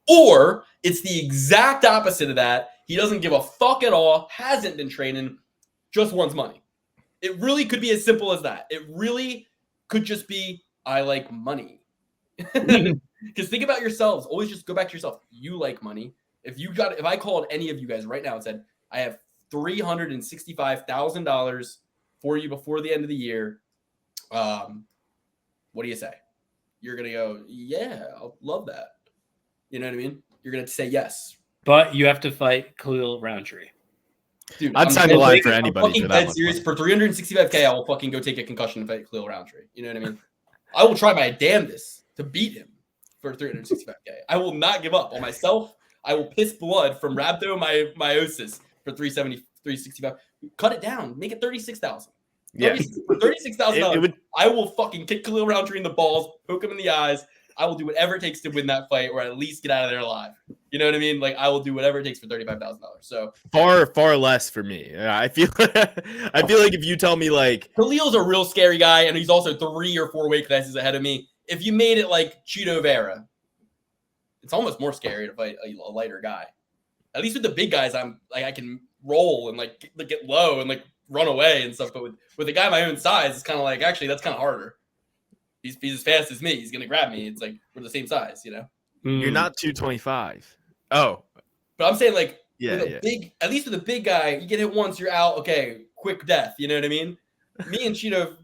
Or it's the exact opposite of that. He doesn't give a fuck at all, hasn't been training, just wants money. It really could be as simple as that. It really could just be, I like money. Because think about yourselves. Always just go back to yourself. You like money. If I called any of you guys right now and said, I have $365,000 for you before the end of the year, what do you say? You're going to go, yeah, I'll love that. You know what I mean? You're going to say yes. But you have to fight Khalil Roundtree. Dude, I'd sign the line for anybody fucking for that dead serious. For $365K, I will fucking go take a concussion and fight Khalil Roundtree. You know what I mean? I will try my damnedest to beat him for $365K. I will not give up on myself. I will piss blood from rhabdomyosis for $365. Cut it down. Make it $36,000. Yeah. For $36,000, I will fucking kick Khalil Roundtree in the balls, poke him in the eyes. I will do whatever it takes to win that fight, or at least get out of there alive. You know what I mean? Like, I will do whatever it takes for $35,000. So far less for me. I feel like if you tell me like Khalil's a real scary guy, and he's also 3 or 4 weight classes ahead of me. If you made it like Chito Vera, it's almost more scary to fight a lighter guy. At least with the big guys, I'm like I can roll and like get low and like run away and stuff. But with a guy my own size, it's kind of like actually that's kind of harder. He's as fast as me. He's gonna grab me. It's like we're the same size, you know. you're not 225. Oh, but I'm saying like big, at least with a big guy, you get hit once, you're out. Okay, quick death. You know what I mean? Me and Chito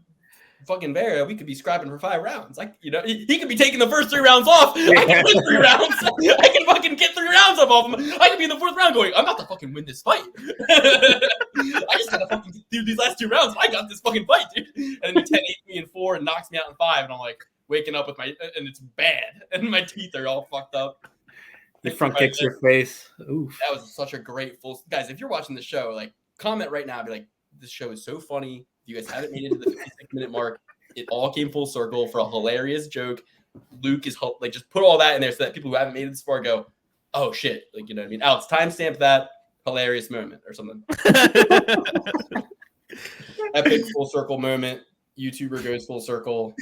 fucking Vera, we could be scrapping for 5 rounds. Like, you know, he could be taking the first 3 rounds off. I can win 3 rounds. I can fucking get 3 rounds off him. I could be in the 4th round going, I'm about to fucking win this fight. I just gotta fucking do these last 2 rounds. I got this fucking fight, dude. And then he 10-8 me in 4 and knocks me out in 5. And I'm like waking up with and it's bad. And my teeth are all fucked up. The front kicks your face. Oof. That was such a great guys. If you're watching the show, like comment right now, be like, this show is so funny. You guys haven't made it to the 56-minute mark. It all came full circle for a hilarious joke. Luke is like, just put all that in there so that people who haven't made it this far go, oh shit, like, you know what I mean? Alex, timestamp that hilarious moment or something. Epic full circle moment. YouTuber goes full circle.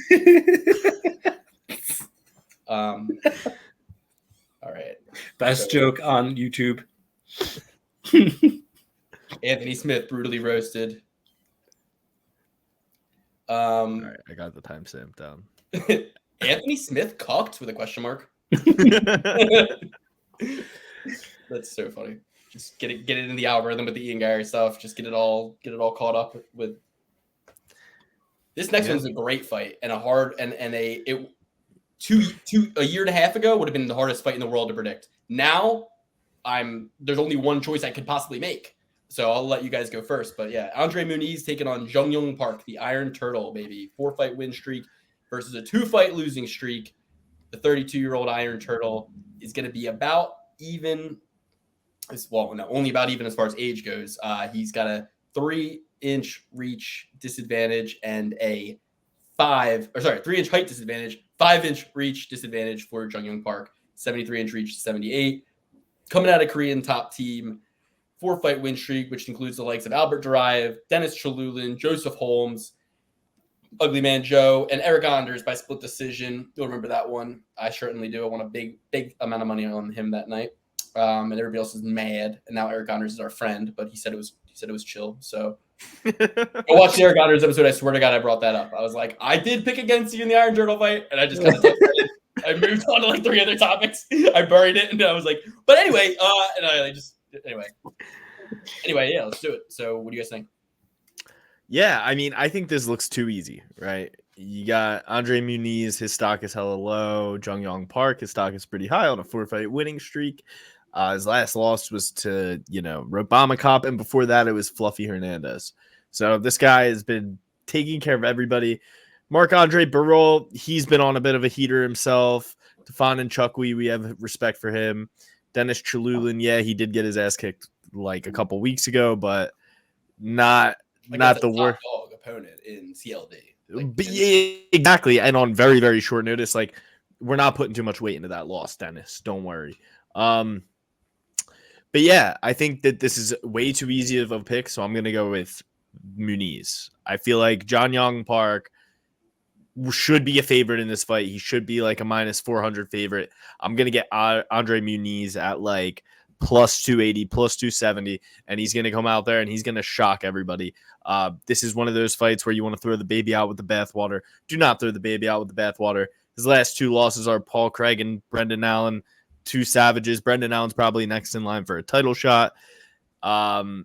All right. Best joke on YouTube. Anthony Smith brutally roasted. all right, I got the timestamp down. Anthony Smith cucked with a question mark. That's so funny. Just get it in the algorithm with the Ian Garry stuff. Just get it all caught up with. This next one's a great fight and a hard a year and a half ago would have been the hardest fight in the world to predict. Now there's only one choice I could possibly make. So I'll let you guys go first. But yeah, Andre Muniz taking on Jung Young Park, the Iron Turtle, baby. 4-fight win streak versus a 2-fight losing streak. The 32-year-old Iron Turtle is going to be about even. Only about even as far as age goes. He's got a 3-inch reach disadvantage and a 3-inch height disadvantage, 5-inch reach disadvantage for Jung Young Park. 73-inch reach to 78. Coming out of Korean top team. 4-fight win streak, which includes the likes of Albert Duraev, Dennis Chalulin, Joseph Holmes, Ugly Man Joe, and Eric Anders by split decision. You'll remember that one. I certainly do. I won a big amount of money on him that night. And everybody else is mad. And now Eric Anders is our friend, but he said it was chill. So go watch the Eric Anders episode. I swear to God, I brought that up. I was like, I did pick against you in the Iron Turtle fight, and I just kind of I moved on to like 3 other topics. I buried it, and I was like, but anyway, Anyway, yeah, let's do it. So what do you guys think? Yeah, I mean, I think this looks too easy, right? You got Andre Muniz, his stock is hella low. Jung Young Park, his stock is pretty high on a 4-fight winning streak. His last loss was to, Robama Cop, and before that, it was Fluffy Hernandez. So this guy has been taking care of everybody. Marc-Andre Barol, he's been on a bit of a heater himself. Tefan and Chukwi, we have respect for him. Dennis Chalulin, yeah, he did get his ass kicked like a couple weeks ago, but not the worst dog opponent in CLD. Yeah, exactly, and on very, very short notice. Like, we're not putting too much weight into that loss, Dennis. Don't worry. But yeah, I think that this is way too easy of a pick, so I'm gonna go with Muniz. I feel like Jung Young Park should be a favorite in this fight. He should be like a minus 400 favorite. I'm going to get Andre Muniz at like plus 280, plus 270, and he's going to come out there and he's going to shock everybody. This is one of those fights where you want to throw the baby out with the bathwater. Do not throw the baby out with the bathwater. His last 2 losses are Paul Craig and Brendan Allen, 2 savages. Brendan Allen's probably next in line for a title shot. I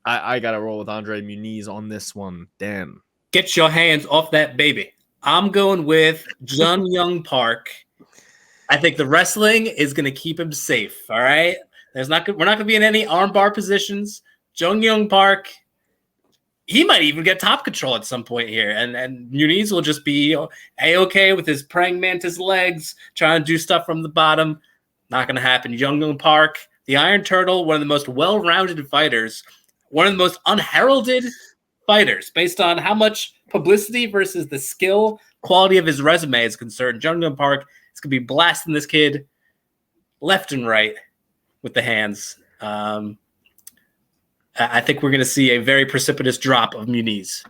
I got to roll with Andre Muniz on this one. Dan. Get your hands off that baby. I'm going with Jun Young Park. I think the wrestling is going to keep him safe. All right. We're not going to be in any armbar positions. Jun Young Park, he might even get top control at some point here. And Muniz will just be A-okay with his praying mantis legs, trying to do stuff from the bottom. Not going to happen. Young Park, the Iron Turtle, one of the most well-rounded fighters, one of the most unheralded fighters based on how much publicity versus the skill quality of his resume is concerned. Young Park is going to be blasting this kid left and right with the hands. I think we're going to see a very precipitous drop of Muniz.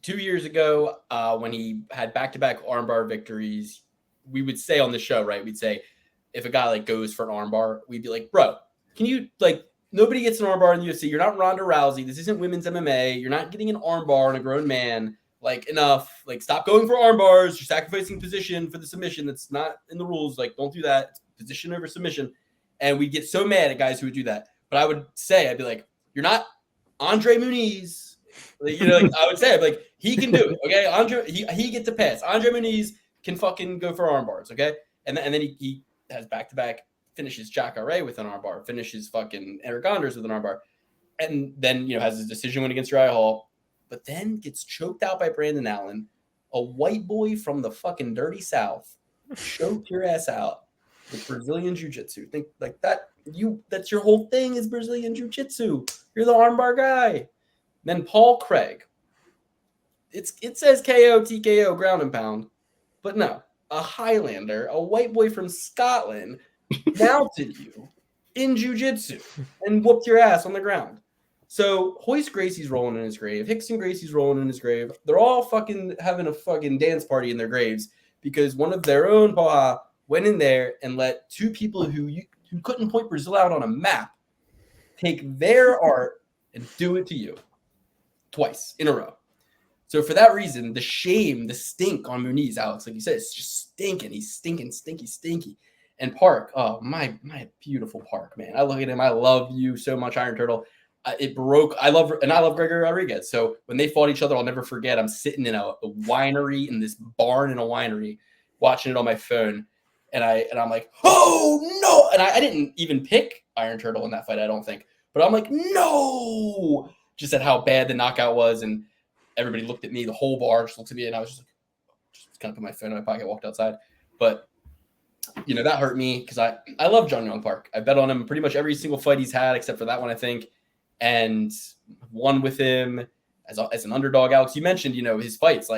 2 years ago, when he had back-to-back armbar victories, we would say on the show, right? We'd say, if a guy like goes for an armbar, we'd be like, bro, can you nobody gets an armbar in the UFC. You're not Ronda Rousey. This isn't women's MMA. You're not getting an armbar on a grown man. Enough. Stop going for armbars. You're sacrificing position for the submission. That's not in the rules. Don't do that. It's position over submission. And we get so mad at guys who would do that. But I would say, I'd be like, you're not Andre Muniz. I would say, I'd be like, he can do it. Okay. Andre, he gets a pass. Andre Muniz can fucking go for armbars. Okay. And then he has back-to-back finishes Jacare with an armbar, finishes fucking Ergonders with an armbar, and then has his decision win against Uriah Hall, but then gets choked out by Brandon Allen, a white boy from the fucking dirty South, choked your ass out with Brazilian Jiu-Jitsu. Think that that's your whole thing is Brazilian Jiu-Jitsu. You're the armbar guy. Then Paul Craig. It says KO, TKO, ground and pound, but no, a Highlander, a white boy from Scotland, mounted you in jiu-jitsu and whooped your ass on the ground. So Hoist Gracie's rolling in his grave. Hickson Gracie's rolling in his grave. They're all fucking having a fucking dance party in their graves because one of their own paha went in there and let two people who couldn't point Brazil out on a map take their art and do it to you twice in a row. So for that reason, the shame, the stink on Muniz, Alex, like you said, it's just stinking. He's stinking, stinky. And Park, oh, my beautiful Park, man. I look at him. I love you so much, Iron Turtle. It broke. I love Gregory Rodriguez. So when they fought each other, I'll never forget. I'm sitting in a winery, in this barn in a winery, watching it on my phone. And I'm like, oh, no. And I didn't even pick Iron Turtle in that fight, I don't think. But I'm like, no. Just at how bad the knockout was. And everybody looked at me. The whole bar just looked at me. And I was just kind of put my phone in my pocket, walked outside. But that hurt me because I love Jun Young Park. I bet on him pretty much every single fight he's had, except for that one, I think, and won with him as an underdog. Alex, you mentioned, his fights,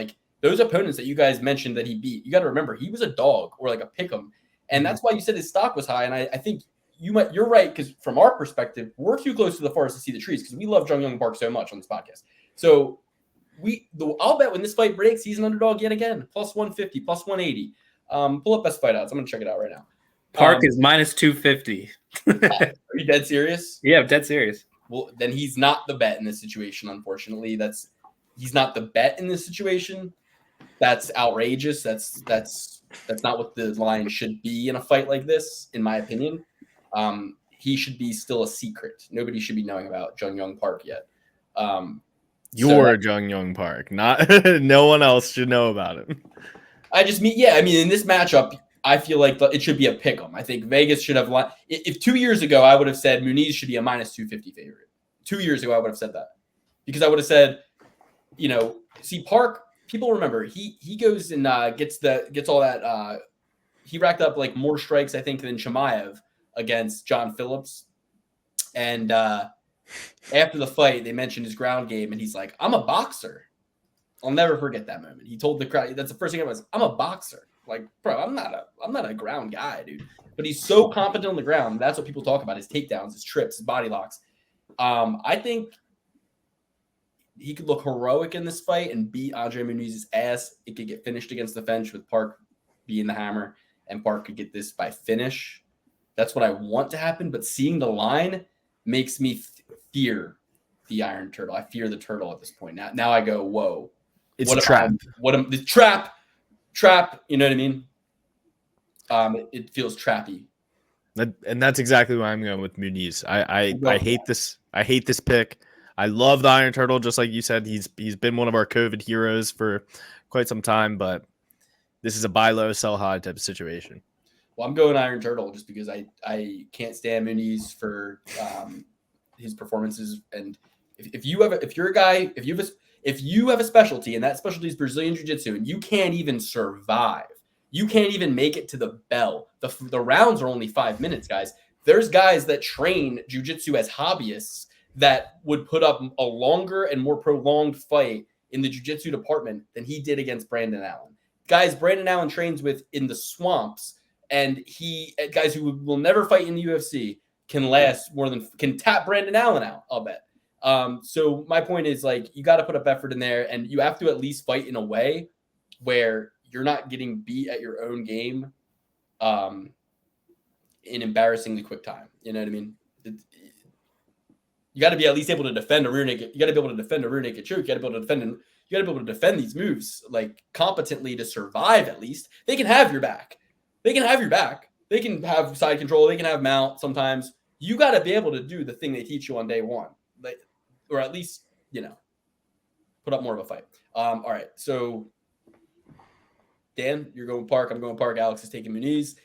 those opponents that you guys mentioned that he beat. You got to remember, he was a dog or a pick'em, and that's why you said his stock was high. And I think you're right because from our perspective, we're too close to the forest to see the trees because we love Jun Young Park so much on this podcast. So I'll bet when this fight breaks, he's an underdog yet again, plus 150, plus 180. Pull up best fight odds. I'm gonna check it out right now. Park is minus 250. Are you dead serious? Yeah, I'm dead serious. Well, then he's not the bet in this situation. Unfortunately, he's not the bet in this situation. That's outrageous. That's not what the line should be in a fight like this, in my opinion. He should be still a secret. Nobody should be knowing about Jun Young Park yet. You're Jun Young Park, not no one else should know about it. In this matchup, I feel like it should be a pick'em. I think Vegas should have if 2 years ago I would have said Muniz should be a minus 250 favorite. 2 years ago I would have said that because I would have said, see Park. People remember he goes and gets all that. He racked up more strikes I think than Chimaev against John Phillips, and after the fight they mentioned his ground game and he's like, I'm a boxer. I'll never forget that moment. He told the crowd, that's the first thing I was, I'm a boxer. Bro, I'm not a ground guy, dude. But he's so competent on the ground. That's what people talk about, his takedowns, his trips, his body locks. I think he could look heroic in this fight and beat Andre Muniz's ass. It could get finished against the fence with Park being the hammer, and Park could get this by finish. That's what I want to happen. But seeing the line makes me fear the Iron Turtle. I fear the turtle at this point. Now I go, whoa. It's a trap. The trap, you know what I mean? It feels trappy. And that's exactly why I'm going with Muniz. I hate this. I hate this pick. I love the Iron Turtle, just like you said. He's been one of our COVID heroes for quite some time, but this is a buy low, sell high type of situation. Well, I'm going Iron Turtle just because I can't stand Muniz for his performances. And if you have a specialty and that specialty is Brazilian Jiu-Jitsu and you can't even survive, you can't even make it to the bell. The rounds are only 5 minutes, guys. There's guys that train jiu-jitsu as hobbyists that would put up a longer and more prolonged fight in the jiu-jitsu department than he did against Brandon Allen. Guys Brandon Allen trains with in the swamps, and guys who will never fight in the UFC can tap Brandon Allen out, I'll bet. So my point is, like, you got to put up effort in there, and you have to at least fight in a way where you're not getting beat at your own game in embarrassingly quick time. You know what I mean? You got to be at least able to defend a rear naked. You got to be able to defend a rear naked choke. You got to be able to defend. You got to be able to defend these moves like competently to survive. At least they can have your back. They can have your back. They can have side control. They can have mount. Sometimes you got to be able to do the thing they teach you on day one, or at least put up more of a fight. All right, so. Dan, you're going Park. I'm going Park. Alex is taking Muniz.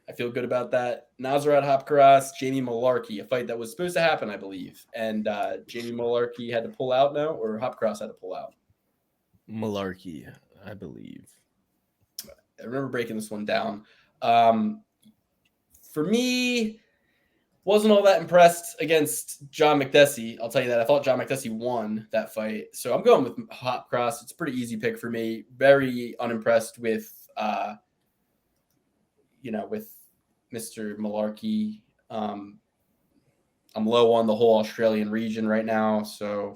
I feel good about that. Nasrat Haqparast, Jamie Mullarkey, a fight that was supposed to happen, I believe. And Jamie Mullarkey had to pull out now, or Haqparast had to pull out? Mullarkey, I believe. I remember breaking this one down. For me, wasn't all that impressed against John McDessie. I'll tell you that. I thought John McDessie won that fight. So I'm going with Haqparast. It's a pretty easy pick for me. Very unimpressed with, with Mr. Mullarkey. I'm low on the whole Australian region right now, so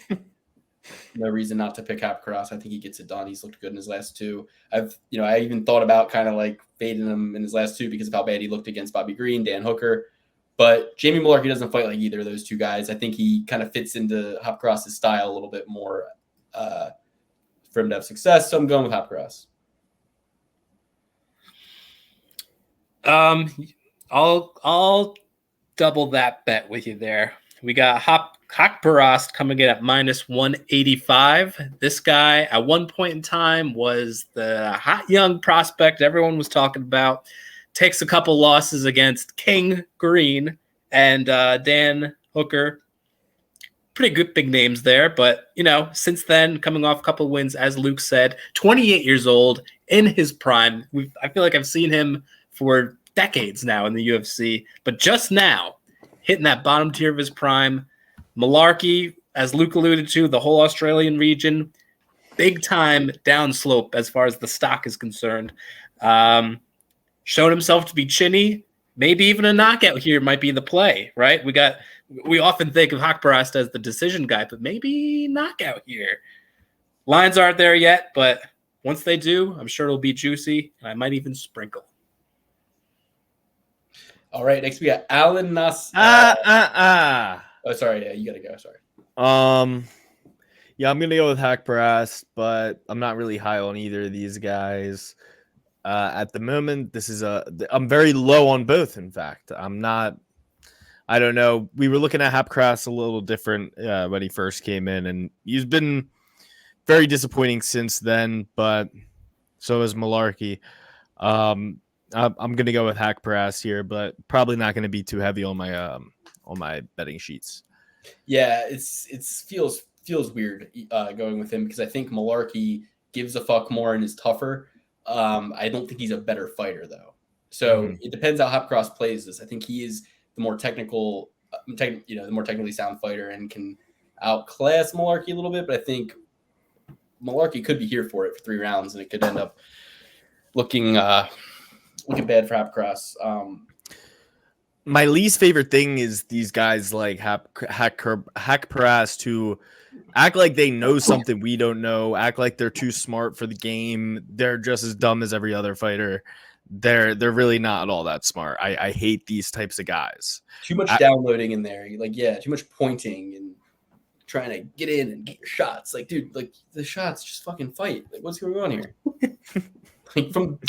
no reason not to pick Haqparast. I think he gets it done. He's looked good in his last two. I even thought about kind of like fading him in his last two because of how bad he looked against Bobby Green, Dan Hooker. But Jamie Mullarkey doesn't fight like either of those two guys. I think he kind of fits into Haqparast's style a little bit more for him to have success. So I'm going with Haqparast. I'll double that bet with you there. We got Haqparast coming in at -185. This guy at one point in time was the hot young prospect everyone was talking about. Takes a couple losses against King Green and Dan Hooker. Pretty good big names there. But, since then, coming off a couple wins, as Luke said, 28 years old, in his prime. I feel like I've seen him for decades now in the UFC. But just now, hitting that bottom tier of his prime. Mullarkey, as Luke alluded to, the whole Australian region, big time downslope as far as the stock is concerned. Shown himself to be chinny. Maybe even a knockout here might be the play, right? We often think of Haqparast as the decision guy, but maybe knockout here. Lines aren't there yet, but once they do, I'm sure it'll be juicy. I might even sprinkle. All right, next we got Alan Nas. Oh, sorry. Yeah, you got to go. Sorry. Yeah, I'm going to go with Haqparast, but I'm not really high on either of these guys. At the moment, I'm very low on both. In fact, I don't know. We were looking at Haqparast a little different when he first came in, and he's been very disappointing since then, but so is Mullarkey. I'm going to go with Haqparast here, but probably not going to be too heavy on my betting sheets. Yeah, it feels weird going with him because I think Mullarkey gives a fuck more and is tougher. I don't think he's a better fighter though. So It depends how Haqparast plays this. I think he is the more technical, the more technically sound fighter and can outclass Mullarkey a little bit. But I think Mullarkey could be here for it for 3 rounds, and it could end up looking bad for Haqparast. My least favorite thing is these guys like Haqparast who act like they know something we don't know, act like they're too smart for the game. They're just as dumb as every other fighter. They're really not all that smart. I hate these types of guys. Too much downloading in there. Too much pointing and trying to get in and get your shots. Dude, the shots, just fucking fight. What's going on here?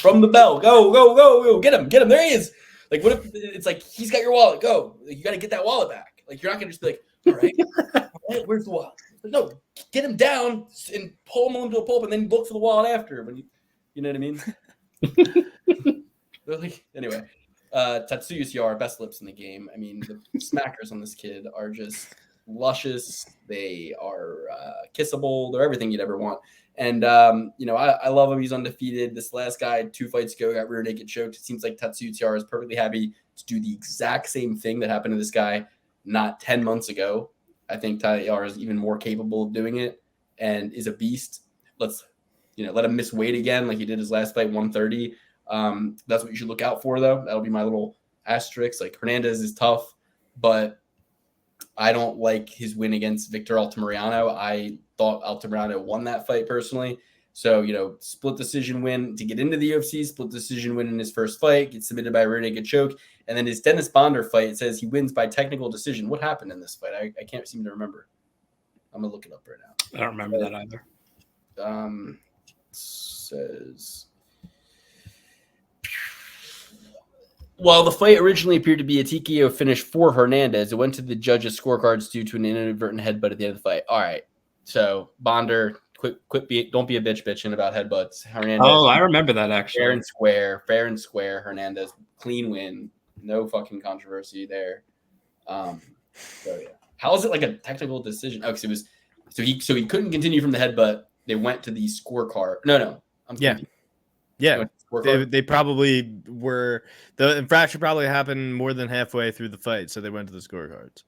From the bell. Go. Get him. There he is. Like, what if it's like he's got your wallet? Go. Like, you got to get that wallet back. Like, you're not gonna just be like, all right, where's the wallet? Like, no, get him down and pull him into a pulp, and then look for the wallet after. When you know what I mean? Like, anyway, Tatsuyu's Yar, best lips in the game. I mean, the smackers on this kid are just luscious. They are kissable. They're everything you'd ever want. And, I love him. He's undefeated. This last guy, 2 fights ago, got rear naked choked. It seems like Tatsuya Taira is perfectly happy to do the exact same thing that happened to this guy not 10 months ago. I think Taira is even more capable of doing it and is a beast. Let's, let him miss weight again like he did his last fight, 130. That's what you should look out for, though. That'll be my little asterisk. Like, Hernandez is tough, but I don't like his win against Victor Altamirano. I thought Altamirano won that fight personally. So, split decision win to get into the UFC, split decision win in his first fight, gets submitted by a rear naked choke. And then his Dennis Bonder fight, it says he wins by technical decision. What happened in this fight? I can't seem to remember. I'm going to look it up right now. I don't remember that either. Says... While the fight originally appeared to be a TKO finish for Hernandez, it went to the judges' scorecards due to an inadvertent headbutt at the end of the fight. All right. So, Bonder, don't be a bitching about headbutts. Hernandez. Oh, I remember that, actually. Fair and square. Hernandez, clean win. No fucking controversy there. So, yeah. How is it like a technical decision? Oh, because it was so he couldn't continue from the headbutt. They went to the scorecard. No. Yeah. They probably were. The infraction probably happened more than halfway through the fight, so they went to the scorecards.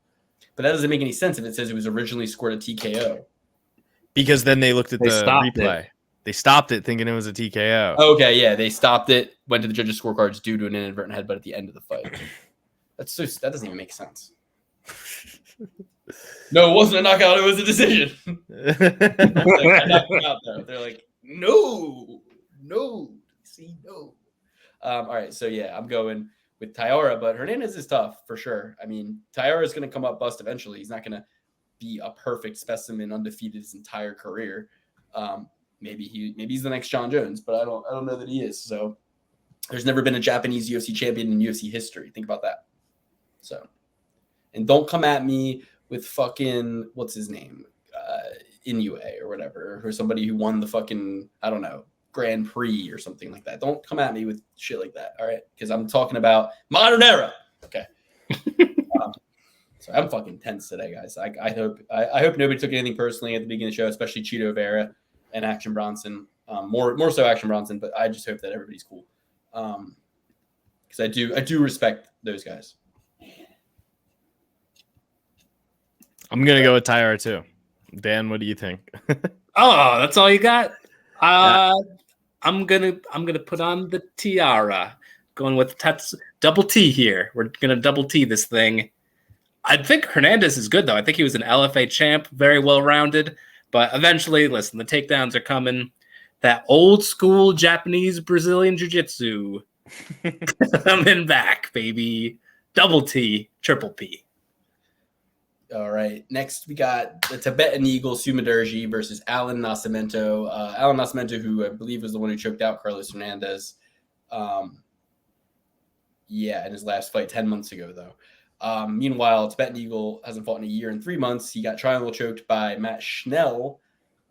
But that doesn't make any sense if it says it was originally scored a TKO. Because then they looked at the replay. They stopped it thinking it was a TKO. Okay, yeah, they stopped it, went to the judges' scorecards due to an inadvertent headbutt at the end of the fight. That doesn't even make sense. No, it wasn't a knockout. It was a decision. I knocked him out, though. They're like, no. See, no. All right, so yeah, I'm going with Taira, but Hernandez is tough for sure. I mean, Taira is going to come up bust eventually. He's not going to be a perfect specimen, undefeated his entire career. Maybe he's the next John Jones, but I don't know that he is. So there's never been a Japanese UFC champion in UFC history. Think about that. So, and don't come at me with fucking what's his name, Inoue or whatever, or somebody who won the fucking Grand Prix or something like that. Don't come at me with shit like that, all right? Because I'm talking about modern era. Okay. So I'm fucking tense today, guys. I hope nobody took anything personally at the beginning of the show, especially Cheeto Vera and Action Bronson. More so Action Bronson, but I just hope that everybody's cool. Because I do respect those guys. I'm gonna go with Taira too. Dan, what do you think? Oh, that's all you got? I'm gonna put on the tiara. Going with double T here. We're gonna double T this thing. I think Hernandez is good though. I think he was an LFA champ, very well rounded. But eventually, listen, the takedowns are coming. That old school Japanese Brazilian jiu-jitsu coming back, baby. Double T, triple P. All right. Next, we got the Tibetan Eagle Sumudaerji versus Alan Nascimento. Alan Nascimento, who I believe was the one who choked out Carlos Hernandez. In his last fight 10 months ago, though. Meanwhile, Tibetan Eagle hasn't fought in a year and 3 months. He got triangle choked by Matt Schnell.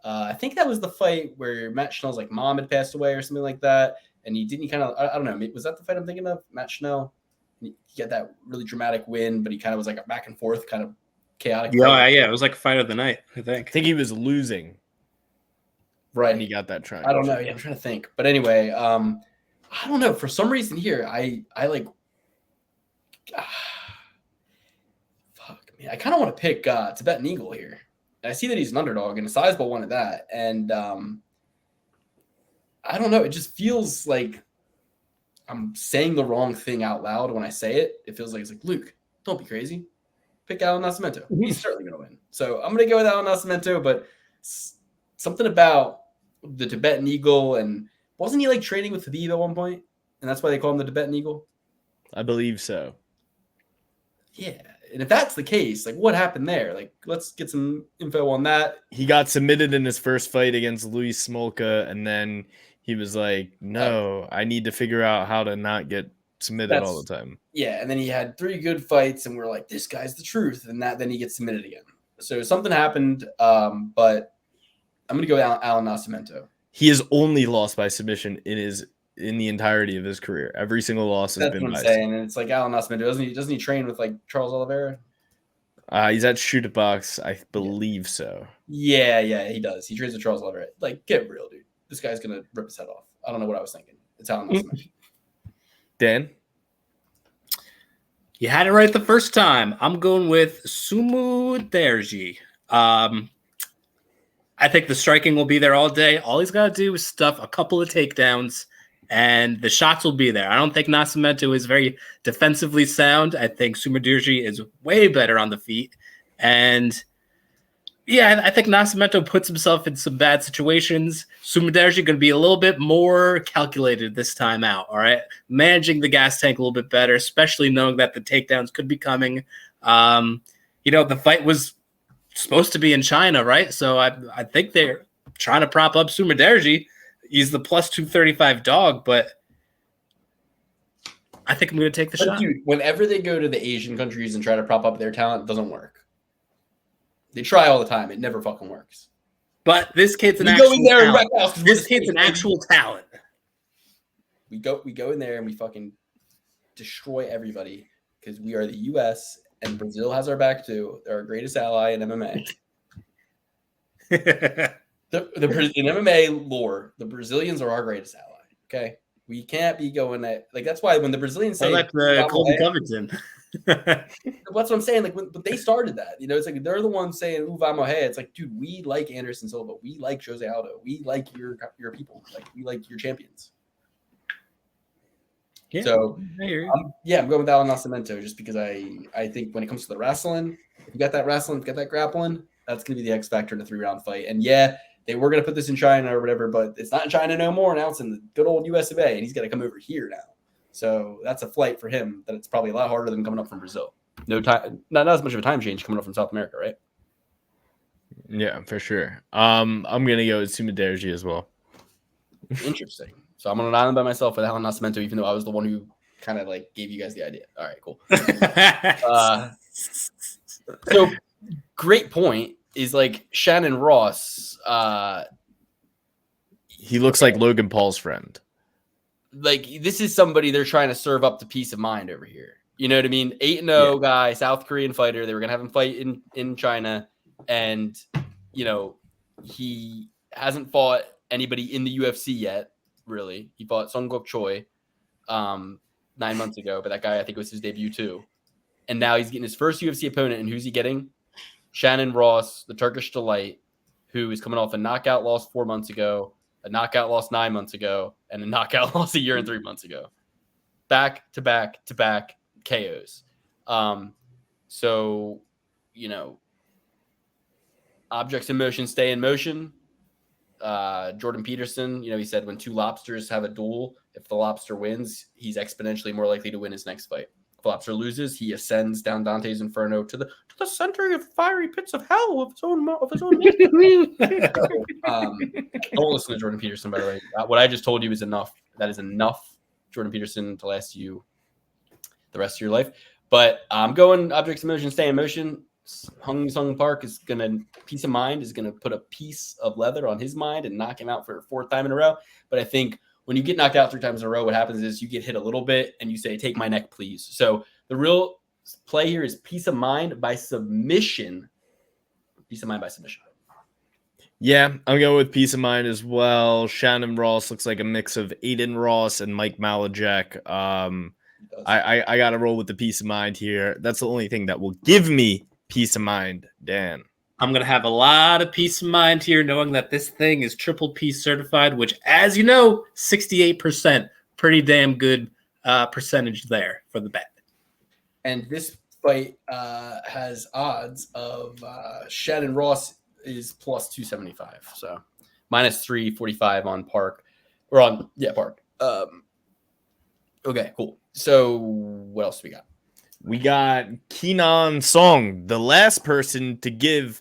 I think that was the fight where Matt Schnell's mom had passed away or something like that. And I don't know. Was that the fight I'm thinking of? Matt Schnell? He got that really dramatic win, but he kind of was a back and forth kind of chaotic. Yeah, it was like fight of the night, I think. I think he was losing. Right. And he got that try. I don't know. Yeah, I'm trying to think. But anyway, I don't know. For some reason here, I kind of want to pick Tibetan Eagle here. And I see that he's an underdog and a sizable one at that. And I don't know. It just feels like I'm saying the wrong thing out loud when I say it. It feels like it's Luke, don't be crazy. Pick Alan Nascimento. He's certainly going to win. So I'm going to go with Alan Nascimento, but something about the Tibetan Eagle, and wasn't he training with Khabib at one point? And that's why they call him the Tibetan Eagle? I believe so. Yeah. And if that's the case, what happened there? Let's get some info on that. He got submitted in his first fight against Luis Smolka, and then he was like, no, I need to figure out how to not get submitted all the time. Yeah, and then he had 3 good fights, and we're like, this guy's the truth, and then he gets submitted again. So something happened, but I'm gonna go Alan Nascimento. He has only lost by submission in the entirety of his career. Every single loss has been what I'm by saying, and it's like Alan Nascimento. Doesn't he train with like Charles Oliveira? He's at Shoot at Box, I believe so. Yeah, he does. He trains with Charles Oliveira. Like, get real, dude. This guy's gonna rip his head off. I don't know what I was thinking. It's Alan Nascimento. Dan? You had it right the first time. I'm going with Sumudaerji. I think the striking will be there all day. All he's got to do is stuff a couple of takedowns, and the shots will be there. I don't think Nascimento is very defensively sound. I think Sumudaerji is way better on the feet. And, yeah, I think Nascimento puts himself in some bad situations. Sumudaerji going to be a little bit more calculated this time out, all right? Managing the gas tank a little bit better, especially knowing that the takedowns could be coming. The fight was supposed to be in China, right? So I think they're trying to prop up Sumudaerji. He's the plus 235 dog, but I think I'm going to take the shot. Dude, whenever they go to the Asian countries and try to prop up their talent, it doesn't work. They try all the time. It never fucking works. But this kid's an actual talent. We go in there and we fucking destroy everybody because we are the U.S. and Brazil has our back too. They're our greatest ally in MMA. In MMA lore, the Brazilians are our greatest ally. Okay, we can't be going at like that's why when the Brazilians say like Colby Covington. That's what I'm saying. Like, but they started that. It's like they're the ones saying "Ooh, vamos hey." It's like, dude, we like Anderson Silva. We like Jose Aldo. We like your people. Like, we like your champions. Yeah, so I'm going with Alan Nascimento just because I think when it comes to the wrestling, if you got that wrestling, if you got that grappling, that's going to be the X factor in a 3-round fight. And yeah, they were going to put this in China or whatever, but it's not in China no more. Now it's in the good old US of A, and he's got to come over here now. So that's a flight for him that it's probably a lot harder than coming up from Brazil. No time, not as much of a time change coming up from South America, right? Yeah, for sure. I'm gonna go with Sumudaerji as well. Interesting. So I'm on an island by myself with Alan Nascimento, even though I was the one who kind of like gave you guys the idea. All right, cool. So great point is like Shannon Ross. He looks like Logan Paul's friend. Like this is somebody they're trying to serve up the peace of mind over here. You know what I mean? 8-0 guy, South Korean fighter. They were gonna have him fight in China, and he hasn't fought anybody in the UFC yet. Really, he fought Sung Gok Choi 9 months ago, but that guy I think was his debut too. And now he's getting his first UFC opponent, and who's he getting? Shannon Ross, the Turkish delight, who is coming off a knockout loss 4 months ago, a knockout loss 9 months ago, and a knockout loss a year and 3 months ago. Back to back to back KOs. So, objects in motion stay in motion. Jordan Peterson, he said when 2 lobsters have a duel, if the lobster wins, he's exponentially more likely to win his next fight. If the lobster loses, he ascends down Dante's Inferno to the center of fiery pits of hell of his own. Don't listen to Jordan Peterson, by the way. What I just told you is enough. That is enough, Jordan Peterson, to last you the rest of your life. But I'm going objects in motion, stay in motion. Hung Sung Park peace of mind is gonna put a piece of leather on his mind and knock him out for a 4th time in a row. But I think when you get knocked out 3 times in a row, what happens is you get hit a little bit and you say, "Take my neck, please." So the real play here is peace of mind by submission. Peace of mind by submission. Yeah, I'm going with peace of mind as well. Shannon Ross looks like a mix of Aiden Ross and Mike Malajek. I got to roll with the peace of mind here. That's the only thing that will give me peace of mind, Dan. I'm going to have a lot of peace of mind here knowing that this thing is triple P certified, which, as you know, 68%, pretty damn good percentage there for the bet. And this fight has odds of Shannon Ross is plus 275. So minus 345 on Park. Or on, Park. Okay, cool. So what else do we got? We got Kenan Song, the last person to give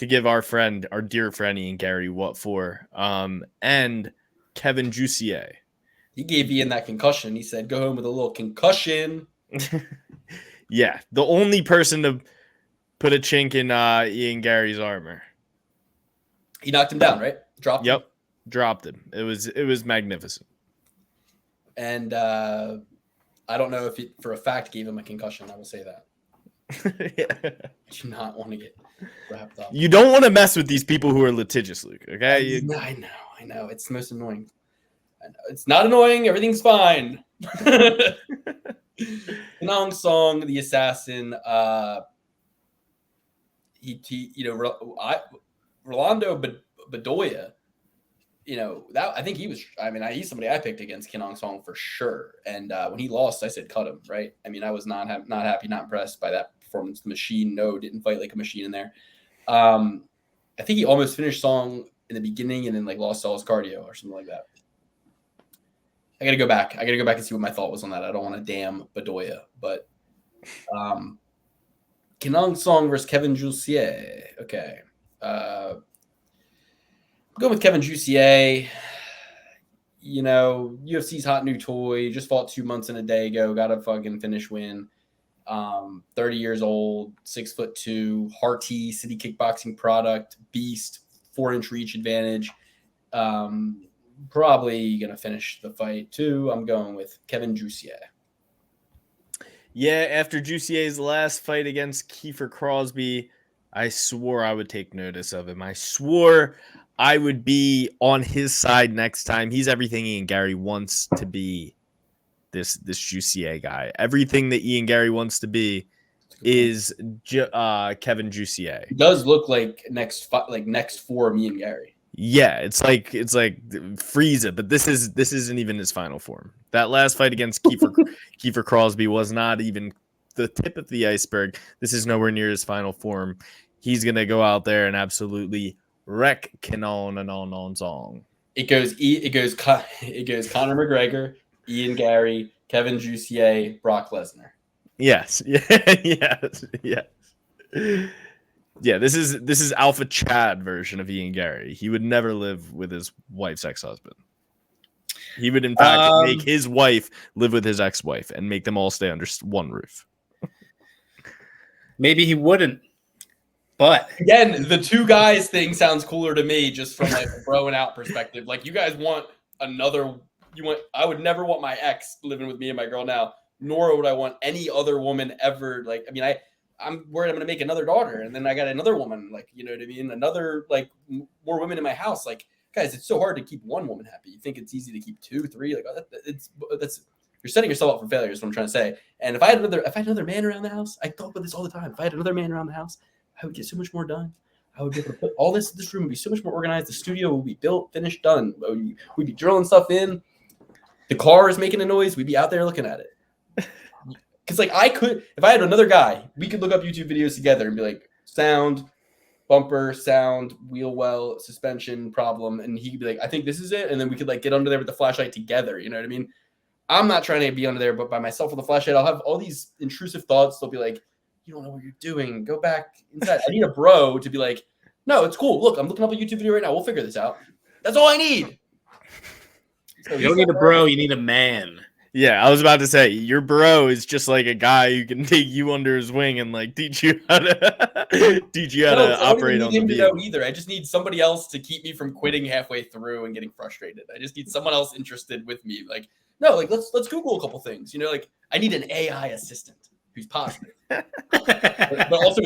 our dear friend Ian Garry what for, and Kevin Jousset. He gave Ian that concussion. He said, "Go home with a little concussion." Yeah, the only person to put a chink in Ian Garry's armor. He knocked him down, right? Dropped him. Yep, dropped him. It was magnificent. And I don't know if he, for a fact, gave him a concussion. I will say that. Yeah. I do not want to get wrapped up. You don't want to mess with these people who are litigious, Luke. Okay? I know. It's the most annoying. I know. It's not annoying. Everything's fine. Kenong Song, the assassin. Rolando Bedoya. That I think he was. I mean, he's somebody I picked against Kenong Song for sure. And when he lost, I said cut him. Right. I mean, I was not happy, not impressed by that performance. The machine, didn't fight like a machine in there. I think he almost finished Song in the beginning and then like lost all his cardio or something like that. I gotta go back. And see what my thought was on that. I don't want to damn Bedoya, but Kenong Song versus Kevin Jousset. Okay. I'm going with Kevin Jousset. UFC's hot new toy. Just fought 2 months and a day ago. Got a fucking finish win. 30 years old, 6'2", hearty city kickboxing product, beast, 4-inch reach advantage. Probably gonna finish the fight too. I'm going with Kevin Jousset. Yeah, after Jousset's last fight against Kiefer Crosby, I swore I would take notice of him. I swore I would be on his side next time. He's everything Ian Garry wants to be. This Jousset guy. Everything that Ian Garry wants to be is Kevin Jousset. He does look like next for me and Garry. Yeah, it's like Frieza, but this isn't even his final form. That last fight against Kiefer Crosby was not even the tip of the iceberg. This is nowhere near his final form. He's gonna go out there and absolutely wreck Kenon and on song. It goes Conor McGregor, Ian Garry, Kevin Jousset, Brock Lesnar. Yes. Yes. Yeah, this is Alpha Chad version of Ian Garry. He would never live with his wife's ex-husband. He would, in fact, make his wife live with his ex-wife and make them all stay under one roof. Maybe he wouldn't. But again, the two guys thing sounds cooler to me, just from like a bro and out perspective. Like you guys want another. I would never want my ex living with me and my girl now, nor would I want any other woman ever. Like, I mean, I'm worried I'm going to make another daughter, and then I got another woman, like, you know what I mean? Another, like, more women in my house. Like, guys, it's so hard to keep one woman happy. You think it's easy to keep 2, 3? Like, that's you're setting yourself up for failure is what I'm trying to say. And if I had another man around the house, I talk about this all the time. If I had another man around the house, I would get so much more done. I would be able to put all this room would be so much more organized. The studio would be built, finished, done. We'd be drilling stuff in. The car is making a noise. We'd be out there looking at it. Because, like, if I had another guy, we could look up YouTube videos together and be like, sound, bumper, sound, wheel well, suspension problem. And he could be like, I think this is it. And then we could, like, get under there with the flashlight together. You know what I mean? I'm not trying to be under there, but by myself with the flashlight, I'll have all these intrusive thoughts. They'll be like, you don't know what you're doing. Go back inside. I need a bro to be like, no, it's cool. Look, I'm looking up a YouTube video right now. We'll figure this out. That's all I need. So you don't need a bro. You need a man. Yeah, I was about to say, your bro is just like a guy who can take you under his wing and like teach you how to operate on the vehicle. Either I just need somebody else to keep me from quitting halfway through and getting frustrated. I just need someone else interested with me. Like, no, like let's Google a couple things. You know, like I need an AI assistant who's positive, but also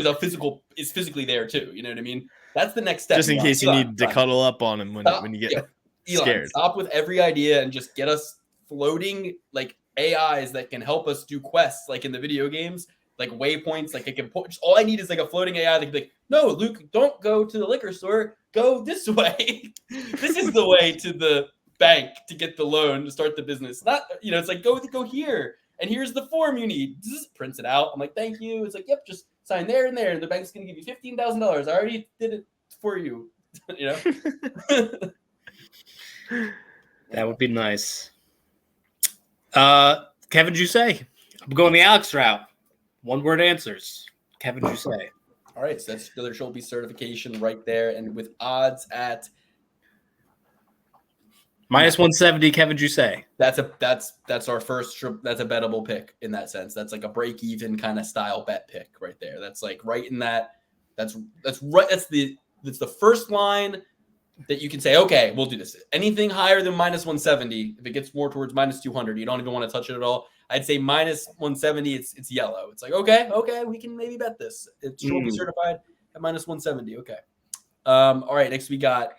is physically there too. You know what I mean? That's the next step. Just in case you need to cuddle up on him when you get scared. Stop with every idea and just get us floating like AIs that can help us do quests like in the video games, like waypoints. Like it can put. All I need is like a floating AI that can be like, no, Luke, don't go to the liquor store. Go this way. This is the way to the bank to get the loan to start the business. Not, you know, it's like go here and here's the form you need. Just prints it out. I'm like, thank you. It's like, yep, just sign there and there. The bank's gonna give you $15,000. I already did it for you. You know. That would be nice. Kevin Jousset. I'm going the Alex route. 1-word answers. Kevin Jousset. All right, so that's another Shelby certification right there, and with odds at Minus 170, Kevin Jousset. That's our first. That's a bettable pick in that sense. That's like a break even kind of style bet pick right there. That's like right in that. That's right. That's the first line that you can say, okay, we'll do this. Anything higher than minus 170, if it gets more towards minus 200, you don't even want to touch it at all. I'd say minus 170, it's yellow. It's like, okay, we can maybe bet this. It's Trophy certified at minus 170. Okay. All right, next we got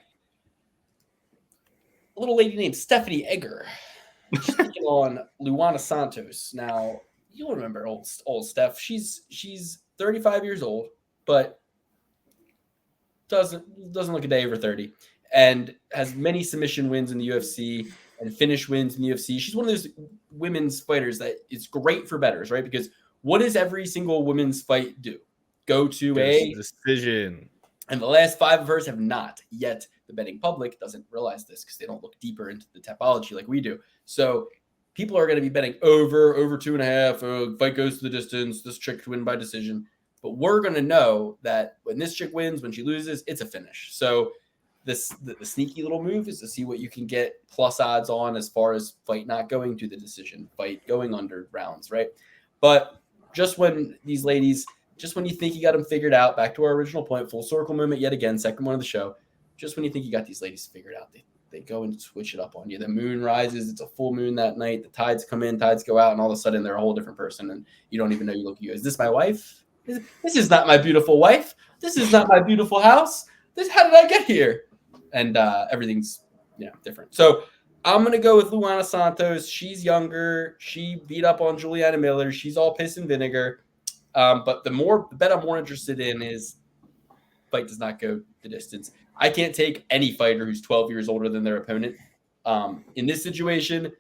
a little lady named Stephanie Egger. She's taking on Luana Santos. Now, you'll remember old Steph. She's 35 years old, but doesn't look a day over 30, and has many submission wins in the UFC and finish wins in the UFC. She's one of those women's fighters that is great for bettors, right? Because what does every single women's fight do? Go to a decision. And the last 5 of hers have not yet. The betting public doesn't realize this because they don't look deeper into the topology like we do. So people are going to be betting over 2.5. Fight goes to the distance. This chick could win by decision. But we're going to know that when this chick wins, when she loses, it's a finish. So the sneaky little move is to see what you can get plus odds on as far as fight not going to the decision, fight going under rounds, right? But just when these ladies, just when you think you got them figured out, back to our original point, full circle moment yet again, second one of the show, just when you think you got these ladies figured out, they go and switch it up on you. The moon rises, it's a full moon that night, the tides come in, tides go out, and all of a sudden they're a whole different person, and you don't even know. You look at you, is this my wife? This is not my beautiful wife. This is not my beautiful house. How did I get here? And everything's different. So I'm going to go with Luana Santos. She's younger. She beat up on Juliana Miller. She's all piss and vinegar. But the bet I'm more interested in is fight does not go the distance. I can't take any fighter who's 12 years older than their opponent. In this situation,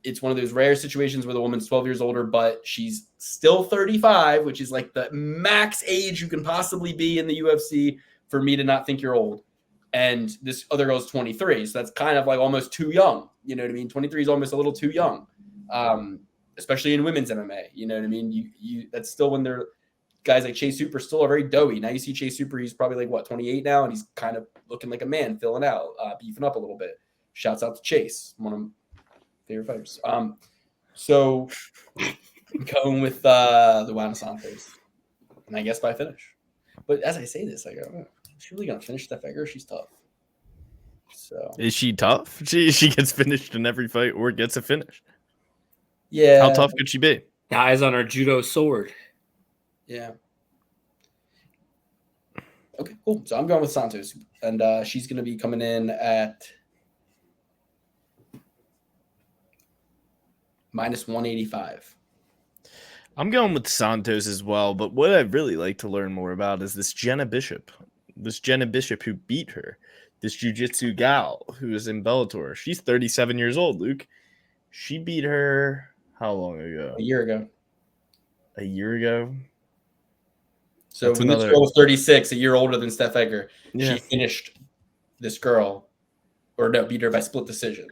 it's one of those rare situations where the woman's 12 years older, but she's still 35, which is like the max age you can possibly be in the UFC for me to not think you're old. And this other girl's 23. So that's kind of like almost too young. You know what I mean? 23 is almost a little too young, especially in women's MMA. You know what I mean? You that's still when they're guys like Chase Super still are very doughy. Now you see Chase Super, he's probably like 28 now, and he's kind of looking like a man, filling out, beefing up a little bit. Shouts out to Chase, one of my favorite fighters. So I'm going with Luana Santos, and I guess by finish. But as I say this, I go, oh, is she really gonna finish Steph Egger? She's tough. So is she tough? She gets finished in every fight or gets a finish. Yeah. How tough could she be? Dies on her judo sword. Yeah. Okay, cool. So I'm going with Santos, and she's going to be coming in at minus 185. I'm going with Santos as well, but what I'd really like to learn more about is this Jenna Bishop. This Jenna Bishop who beat her. This jiu-jitsu gal who is in Bellator. She's 37 years old, Luke. She beat her how long ago? A year ago. A year ago? So when this girl was 36, a year older than Steph Egger, she finished this girl, or no, beat her by split decision.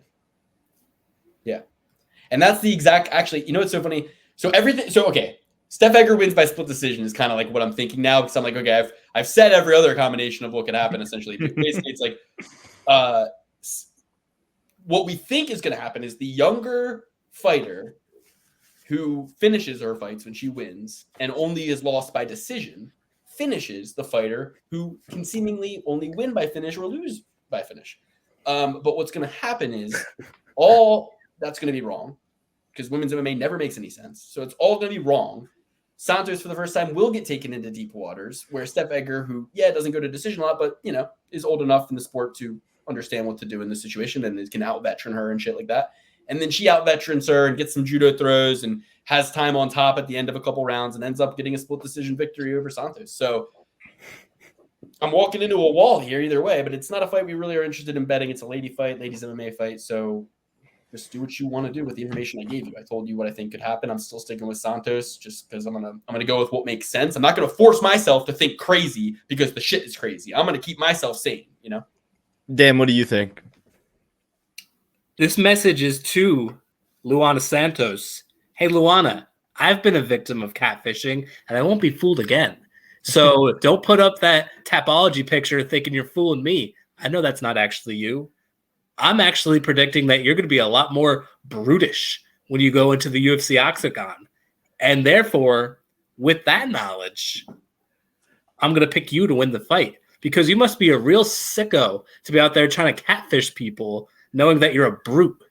Yeah. And that's the exact, actually, you know what's so funny? Okay, Steph Egger wins by split decision is kind of like what I'm thinking now, because I'm like, okay, I've said every other combination of what could happen, essentially. Basically, it's like what we think is going to happen is the younger fighter who finishes her fights when she wins and only is lost by decision finishes the fighter who can seemingly only win by finish or lose by finish. But what's going to happen is all that's going to be wrong, because women's MMA never makes any sense. So it's all going to be wrong. Santos, for the first time, will get taken into deep waters, where Steph Egger, who, doesn't go to decision a lot, but, is old enough in the sport to understand what to do in this situation and can out-veteran her and shit like that. And then she out-veterans her and gets some judo throws and has time on top at the end of a couple rounds and ends up getting a split decision victory over Santos. So I'm walking into a wall here either way, but it's not a fight we really are interested in betting. It's a ladies MMA fight. So just do what you want to do with the information I gave you. I told you what I think could happen. I'm still sticking with Santos just because I'm gonna go with what makes sense. I'm not gonna force myself to think crazy because the shit is crazy. I'm gonna keep myself sane, Dan, what do you think? This message is to Luana Santos. Hey, Luana, I've been a victim of catfishing, and I won't be fooled again. So don't put up that Tapology picture thinking you're fooling me. I know that's not actually you. I'm actually predicting that you're going to be a lot more brutish when you go into the UFC octagon. And therefore, with that knowledge, I'm going to pick you to win the fight because you must be a real sicko to be out there trying to catfish people knowing that you're a brute.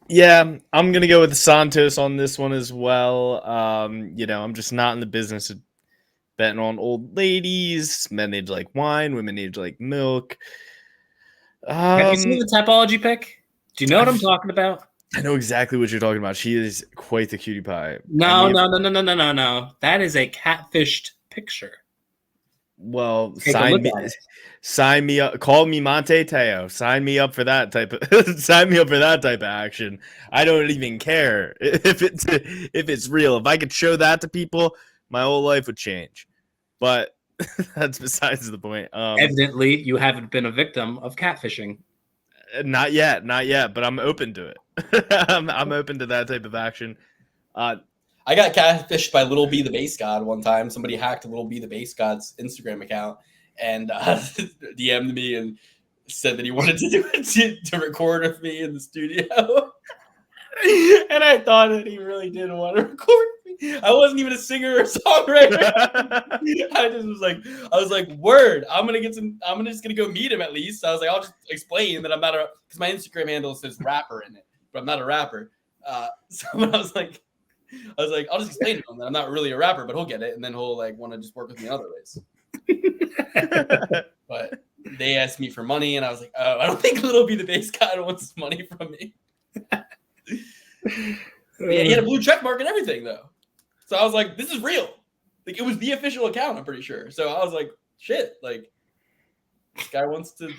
Yeah, I'm going to go with Santos on this one as well. I'm just not in the business of betting on old ladies. Men age like wine, women age like milk. Have you seen the Tapology pick? Do you know what I'm talking about? I know exactly what you're talking about. She is quite the cutie pie. No. That is a catfished picture. Well, sign me up. Call me Monte Teo. Sign me up for that type of action. I don't even care if it's real. If I could show that to people, my whole life would change. But that's besides the point. Evidently, you haven't been a victim of catfishing. Not yet, but I'm open to it. I'm open to that type of action. I got catfished by Little B the Base God one time. Somebody hacked Little B the Base God's Instagram account and DM'd me and said that he wanted to do it to record with me in the studio. And I thought that he really did want to record me. I wasn't even a singer or songwriter. I was like, word, I'm just gonna go meet him at least. I was like, I'll just explain that I'm not because my Instagram handle says rapper in it, but I'm not a rapper. So I was like, I'll just explain to him that I'm not really a rapper, but he'll get it, and then he'll want to just work with me in other ways. But they asked me for money, and I was like, oh, I don't think Little B the Bass God wants money from me. Yeah, he had a blue check mark and everything, though. So I was like, this is real. Like, it was the official account, I'm pretty sure. So I was like, shit, this guy wants to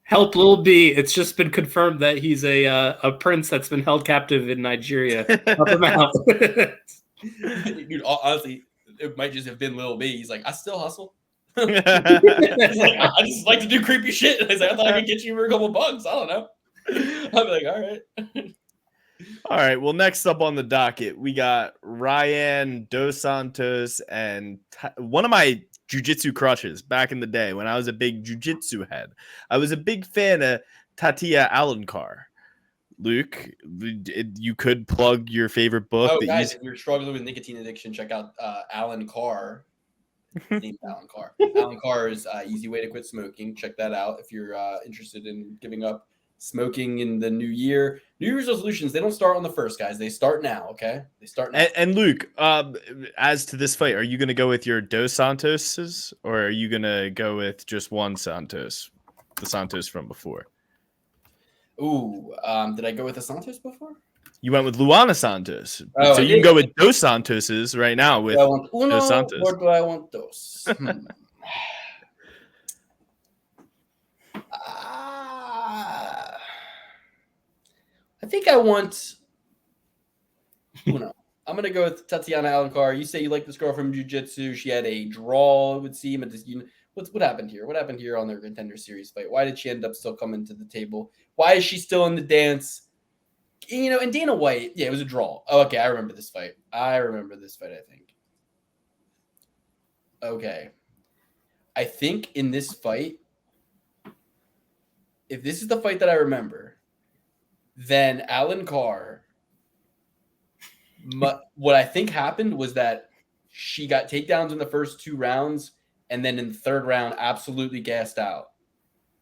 help Lil B. It's just been confirmed that he's a prince that's been held captive in Nigeria. Help him out. Dude, honestly, it might just have been Lil B. He's like, I still hustle. I just like to do creepy shit. He's like, I thought I could get you for a couple bucks. I don't know. I'll be like, all right. All right. Well, next up on the docket, we got Ryan Dos Santos and one of my jiu-jitsu crushes back in the day when I was a big jiu-jitsu head. I was a big fan of Taira Alencar. Luke, you could plug your favorite book. Oh, guys, if you're struggling with nicotine addiction, check out Alencar. Named Alencar. Alencar is Easy Way to Quit Smoking. Check that out if you're interested in giving up smoking in the new year. New Year's resolutions, they don't start on the first, guys. They start now, okay? They start now. And Luke, as to this fight, are you going to go with your Dos Santoses, or are you going to go with just one Santos, the Santos from before? Ooh, did I go with the Santos before? You went with Luana Santos. Oh, so you can go with Dos Santoses right now with do I want uno, Dos Santos. Or do I want dos? I think I want uno. I'm going to go with Tatiana Alencar. You say you like this girl from jiu-jitsu. She had a draw, it would seem. What happened here? What happened here on their Contender Series fight? Why did she end up still coming to the table? Why is she still in the dance? And Dana White, yeah, it was a draw. Oh, okay, I remember this fight. I think. Okay. I think in this fight, if this is the fight that I remember, then Alencar, what I think happened was that she got takedowns in the first 2 rounds, and then in the third round, absolutely gassed out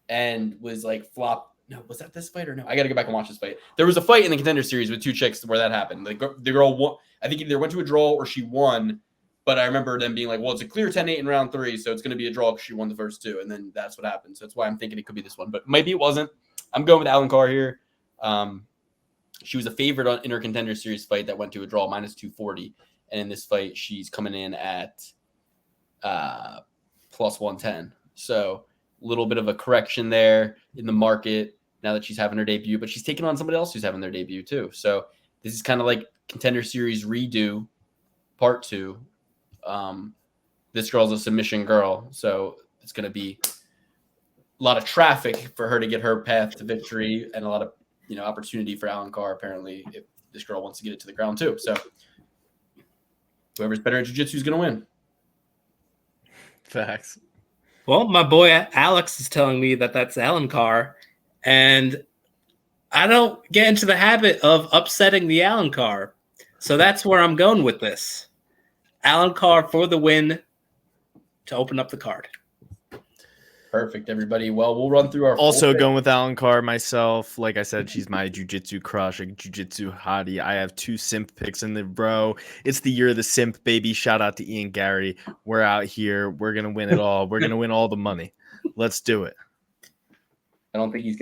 and was flop. No, was that this fight or no? I got to go back and watch this fight. There was a fight in the Contender Series with 2 chicks where that happened. The girl won. I think either went to a draw or she won. But I remember them being like, well, it's a clear 10-8 in round 3, so it's going to be a draw because she won the first 2. And then that's what happened. So that's why I'm thinking it could be this one. But maybe it wasn't. I'm going with Alencar here. She was a favorite in her Contender Series fight that went to a draw, -240. And in this fight, she's coming in at +110. So a little bit of a correction there in the market now that she's having her debut. But she's taking on somebody else who's having their debut too. So this is kind of like Contender Series redo part 2. This girl's a submission girl. So it's going to be a lot of traffic for her to get her path to victory and a lot of opportunity for Alencar, apparently, if this girl wants to get it to the ground too. So whoever's better at jiu-jitsu is going to win. Facts. Well, my boy Alex is telling me that that's Alencar, and I don't get into the habit of upsetting the Alencar. So that's where I'm going with this. Alencar for the win to open up the card. Perfect, everybody. Well, we'll run through our Also going with Alencar myself. Like I said, she's my jiu-jitsu crush, a jiu-jitsu hottie. I have 2 simp picks in the row. It's the year of the simp, baby. Shout out to Ian Garry. We're out here. We're going to win it all. We're going to win all the money. Let's do it. I don't think he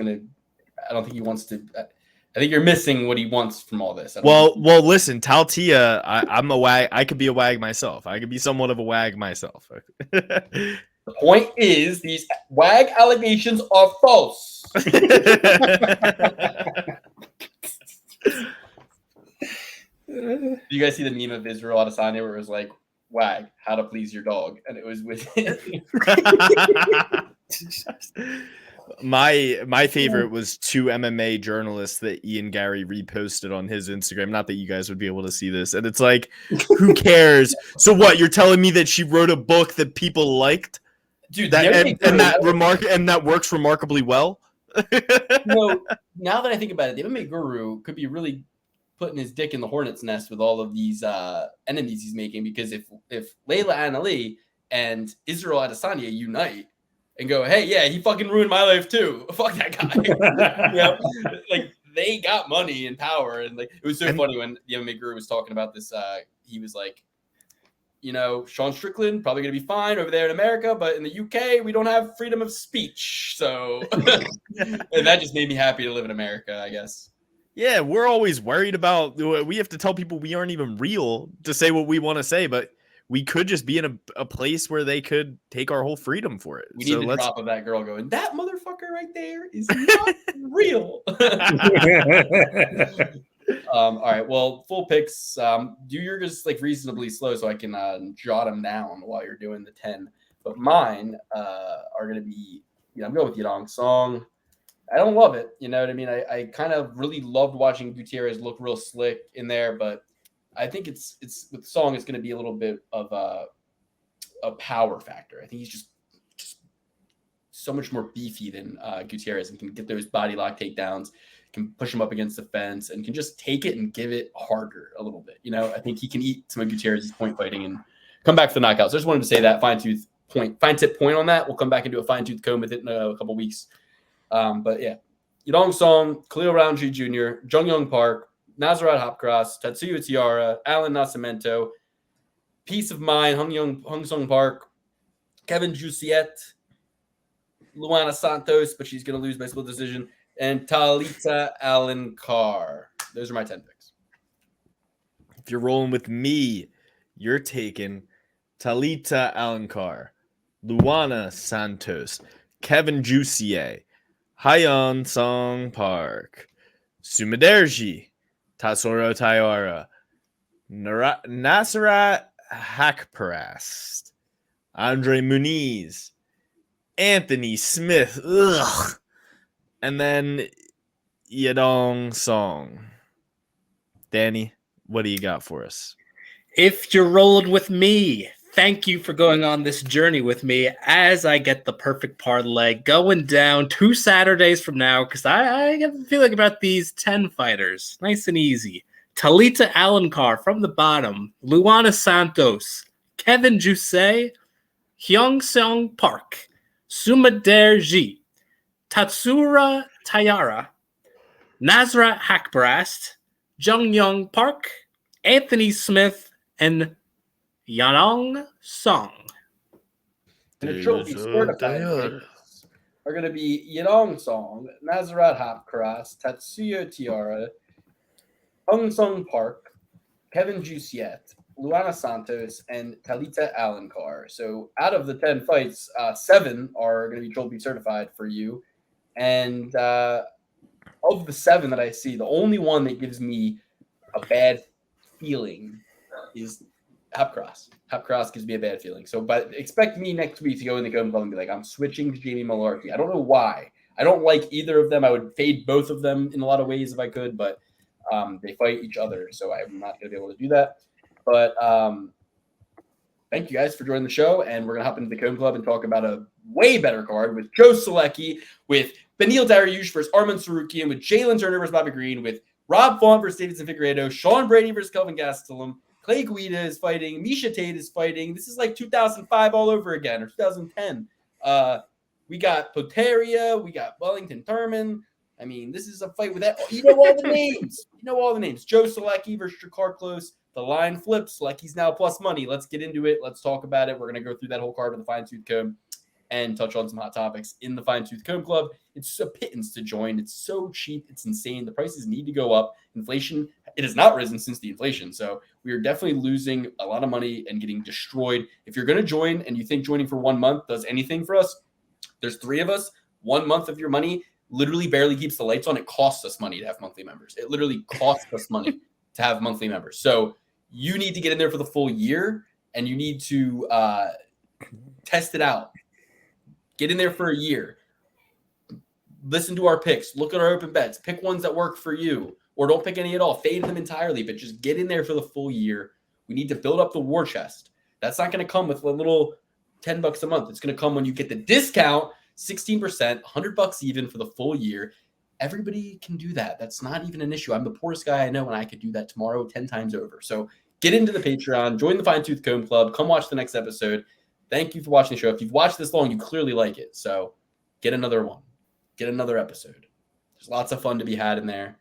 wants to. I think you're missing what he wants from all this. Well, listen, Taltia, I'm a wag. I could be a wag myself. I could be somewhat of a wag myself. The point is, these wag allegations are false. Do you guys see the meme of Israel Adesanya where it was like, wag, how to please your dog? And it was with My favorite was 2 MMA journalists that Ian Garry reposted on his Instagram. Not that you guys would be able to see this. And it's like, who cares? So what? You're telling me that she wrote a book that people liked? Dude, that works remarkably well. Now that I think about it, the MMA guru could be really putting his dick in the hornet's nest with all of these enemies he's making, because if Layla Ali and Israel Adesanya unite and go, hey, yeah, he fucking ruined my life too. Fuck that guy. Like, they got money and power, and like, it was so funny when the MMA guru was talking about this. He was like, Sean Strickland probably going to be fine over there in America, but in the UK, we don't have freedom of speech. So, and that just made me happy to live in America, I guess. Yeah, we're always worried about, we have to tell people we aren't even real to say what we want to say, but we could just be in a place where they could take our whole freedom for it. We need the drop of that girl going, that motherfucker right there is not real. All right, well, full picks. Do yours like reasonably slow so I can jot them down while you're doing the 10. But mine are going to be, I'm going with Yadong Song. I don't love it. You know what I mean? I kind of really loved watching Gutierrez look real slick in there, but I think it's with the Song, it's going to be a little bit of a power factor. I think he's just so much more beefy than Gutierrez, and can get those body lock takedowns, can push him up against the fence, and can just take it and give it harder a little bit. I think he can eat some of Gutierrez's point fighting and come back for the knockout. So I just wanted to say that fine tip point on that. We'll come back and do a fine tooth comb with it in a couple weeks. But yeah, Yadong Song, Khalil Roundtree Jr., Jung-Young Park, Nasrat Haqparast, Tatsuya Taira, Alan Nascimento, Peace of Mind, Hung Sung Park, Kevin Jousset, Luana Santos, but she's going to lose by split decision, and Talita Alencar. Those are my 10 picks. If you're rolling with me, you're taking Talita Alencar, Luana Santos, Kevin Jousset, Hyeon Song Park, Sumudaerji, Tatsuro Taira, Nasrat Haqparast, Andre Muniz, Anthony Smith, and then Yadong Song. Danny, what do you got for us? If you're rolling with me, thank you for going on this journey with me as I get the perfect parlay going down 2 Saturdays from now, because I have a feeling about these 10 fighters. Nice and easy. Talita Alencar from the bottom, Luana Santos, Kevin Jousset, Hyeon Sung Park, Sumudaerji, Tatsuro Taira, Nasrat Haqparast, Jung-Young Park, Anthony Smith, and Yadong Song. And the trophy certified are going to be Yadong Song, Nasrat Haqparast, Tatsuya Taira, Hung Sung Park, Kevin Jousset, Luana Santos, and Talita Alencar. So out of the 10 fights, 7 are going to be trophy certified for you. And of the 7 that I see, the only one that gives me a bad feeling is Haqparast. Haqparast gives me a bad feeling. So, but expect me next week to go in the Golden Club and be like, I'm switching to Jamie Mullarkey. I don't know why. I don't like either of them. I would fade both of them in a lot of ways if I could, but they fight each other, so I'm not going to be able to do that. But thank you guys for joining the show. And we're going to hop into the Cone Club and talk about a way better card with Jousset, with Beneil Dariush versus Arman Sarukian, with Jalen Turner versus Bobby Green, with Rob Font versus Davidson Figueiredo, Sean Brady versus Kelvin Gastelum, Clay Guida is fighting, Misha Tate is fighting. This is like 2005 all over again, or 2010. We got Poteria, we got Wellington Thurman. I mean, this is a fight with that. You know all the names. Jousset versus Jakar Close. The line flips. Lecky's now plus money. Let's get into it. Let's talk about it. We're going to go through that whole card with the Fine Tooth Comb and touch on some hot topics in the Fine Tooth Comb Club. It's a pittance to join. It's so cheap. It's insane. The prices need to go up. Inflation, it has not risen since the inflation. So we are definitely losing a lot of money and getting destroyed. If you're going to join and you think joining for 1 month does anything for us, there's 3 of us. 1 month of your money literally barely keeps the lights on. It costs us money to have monthly members. It literally costs us money to have monthly members. So you need to get in there for the full year, and you need to test it out. Get in there for a year. Listen to our picks. Look at our open bets. Pick ones that work for you, or don't pick any at all. Fade them entirely, but just get in there for the full year. We need to build up the war chest. That's not going to come with a little $10 a month. It's going to come when you get the discount, 16%, $100 even for the full year. Everybody can do that. That's not even an issue. I'm the poorest guy I know, and I could do that tomorrow 10 times over. So get into the Patreon, join the Fine Tooth Comb Club, come watch the next episode. Thank you for watching the show. If you've watched this long, you clearly like it. So get another one. Get another episode. There's lots of fun to be had in there.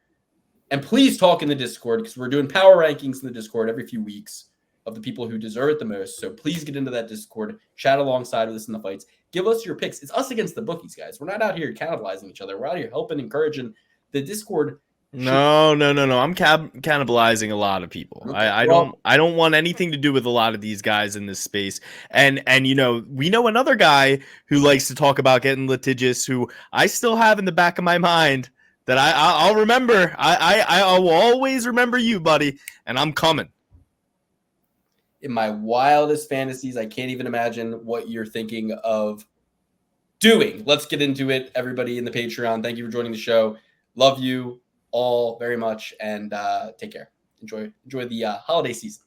And please talk in the Discord, because we're doing power rankings in the Discord every few weeks of the people who deserve it the most. So please get into that Discord. Chat alongside with us in the fights. Give us your picks. It's us against the bookies, guys. We're not out here cannibalizing each other. We're out here helping, encouraging. The Discord. No. I'm cannibalizing a lot of people. Okay. I don't want anything to do with a lot of these guys in this space. And we know another guy who likes to talk about getting litigious, who I still have in the back of my mind that I'll remember. I will always remember you, buddy, and I'm coming. In my wildest fantasies, I can't even imagine what you're thinking of doing. Let's get into it. Everybody in the Patreon, thank you for joining the show. Love you all very much, and take care. Enjoy the holiday season.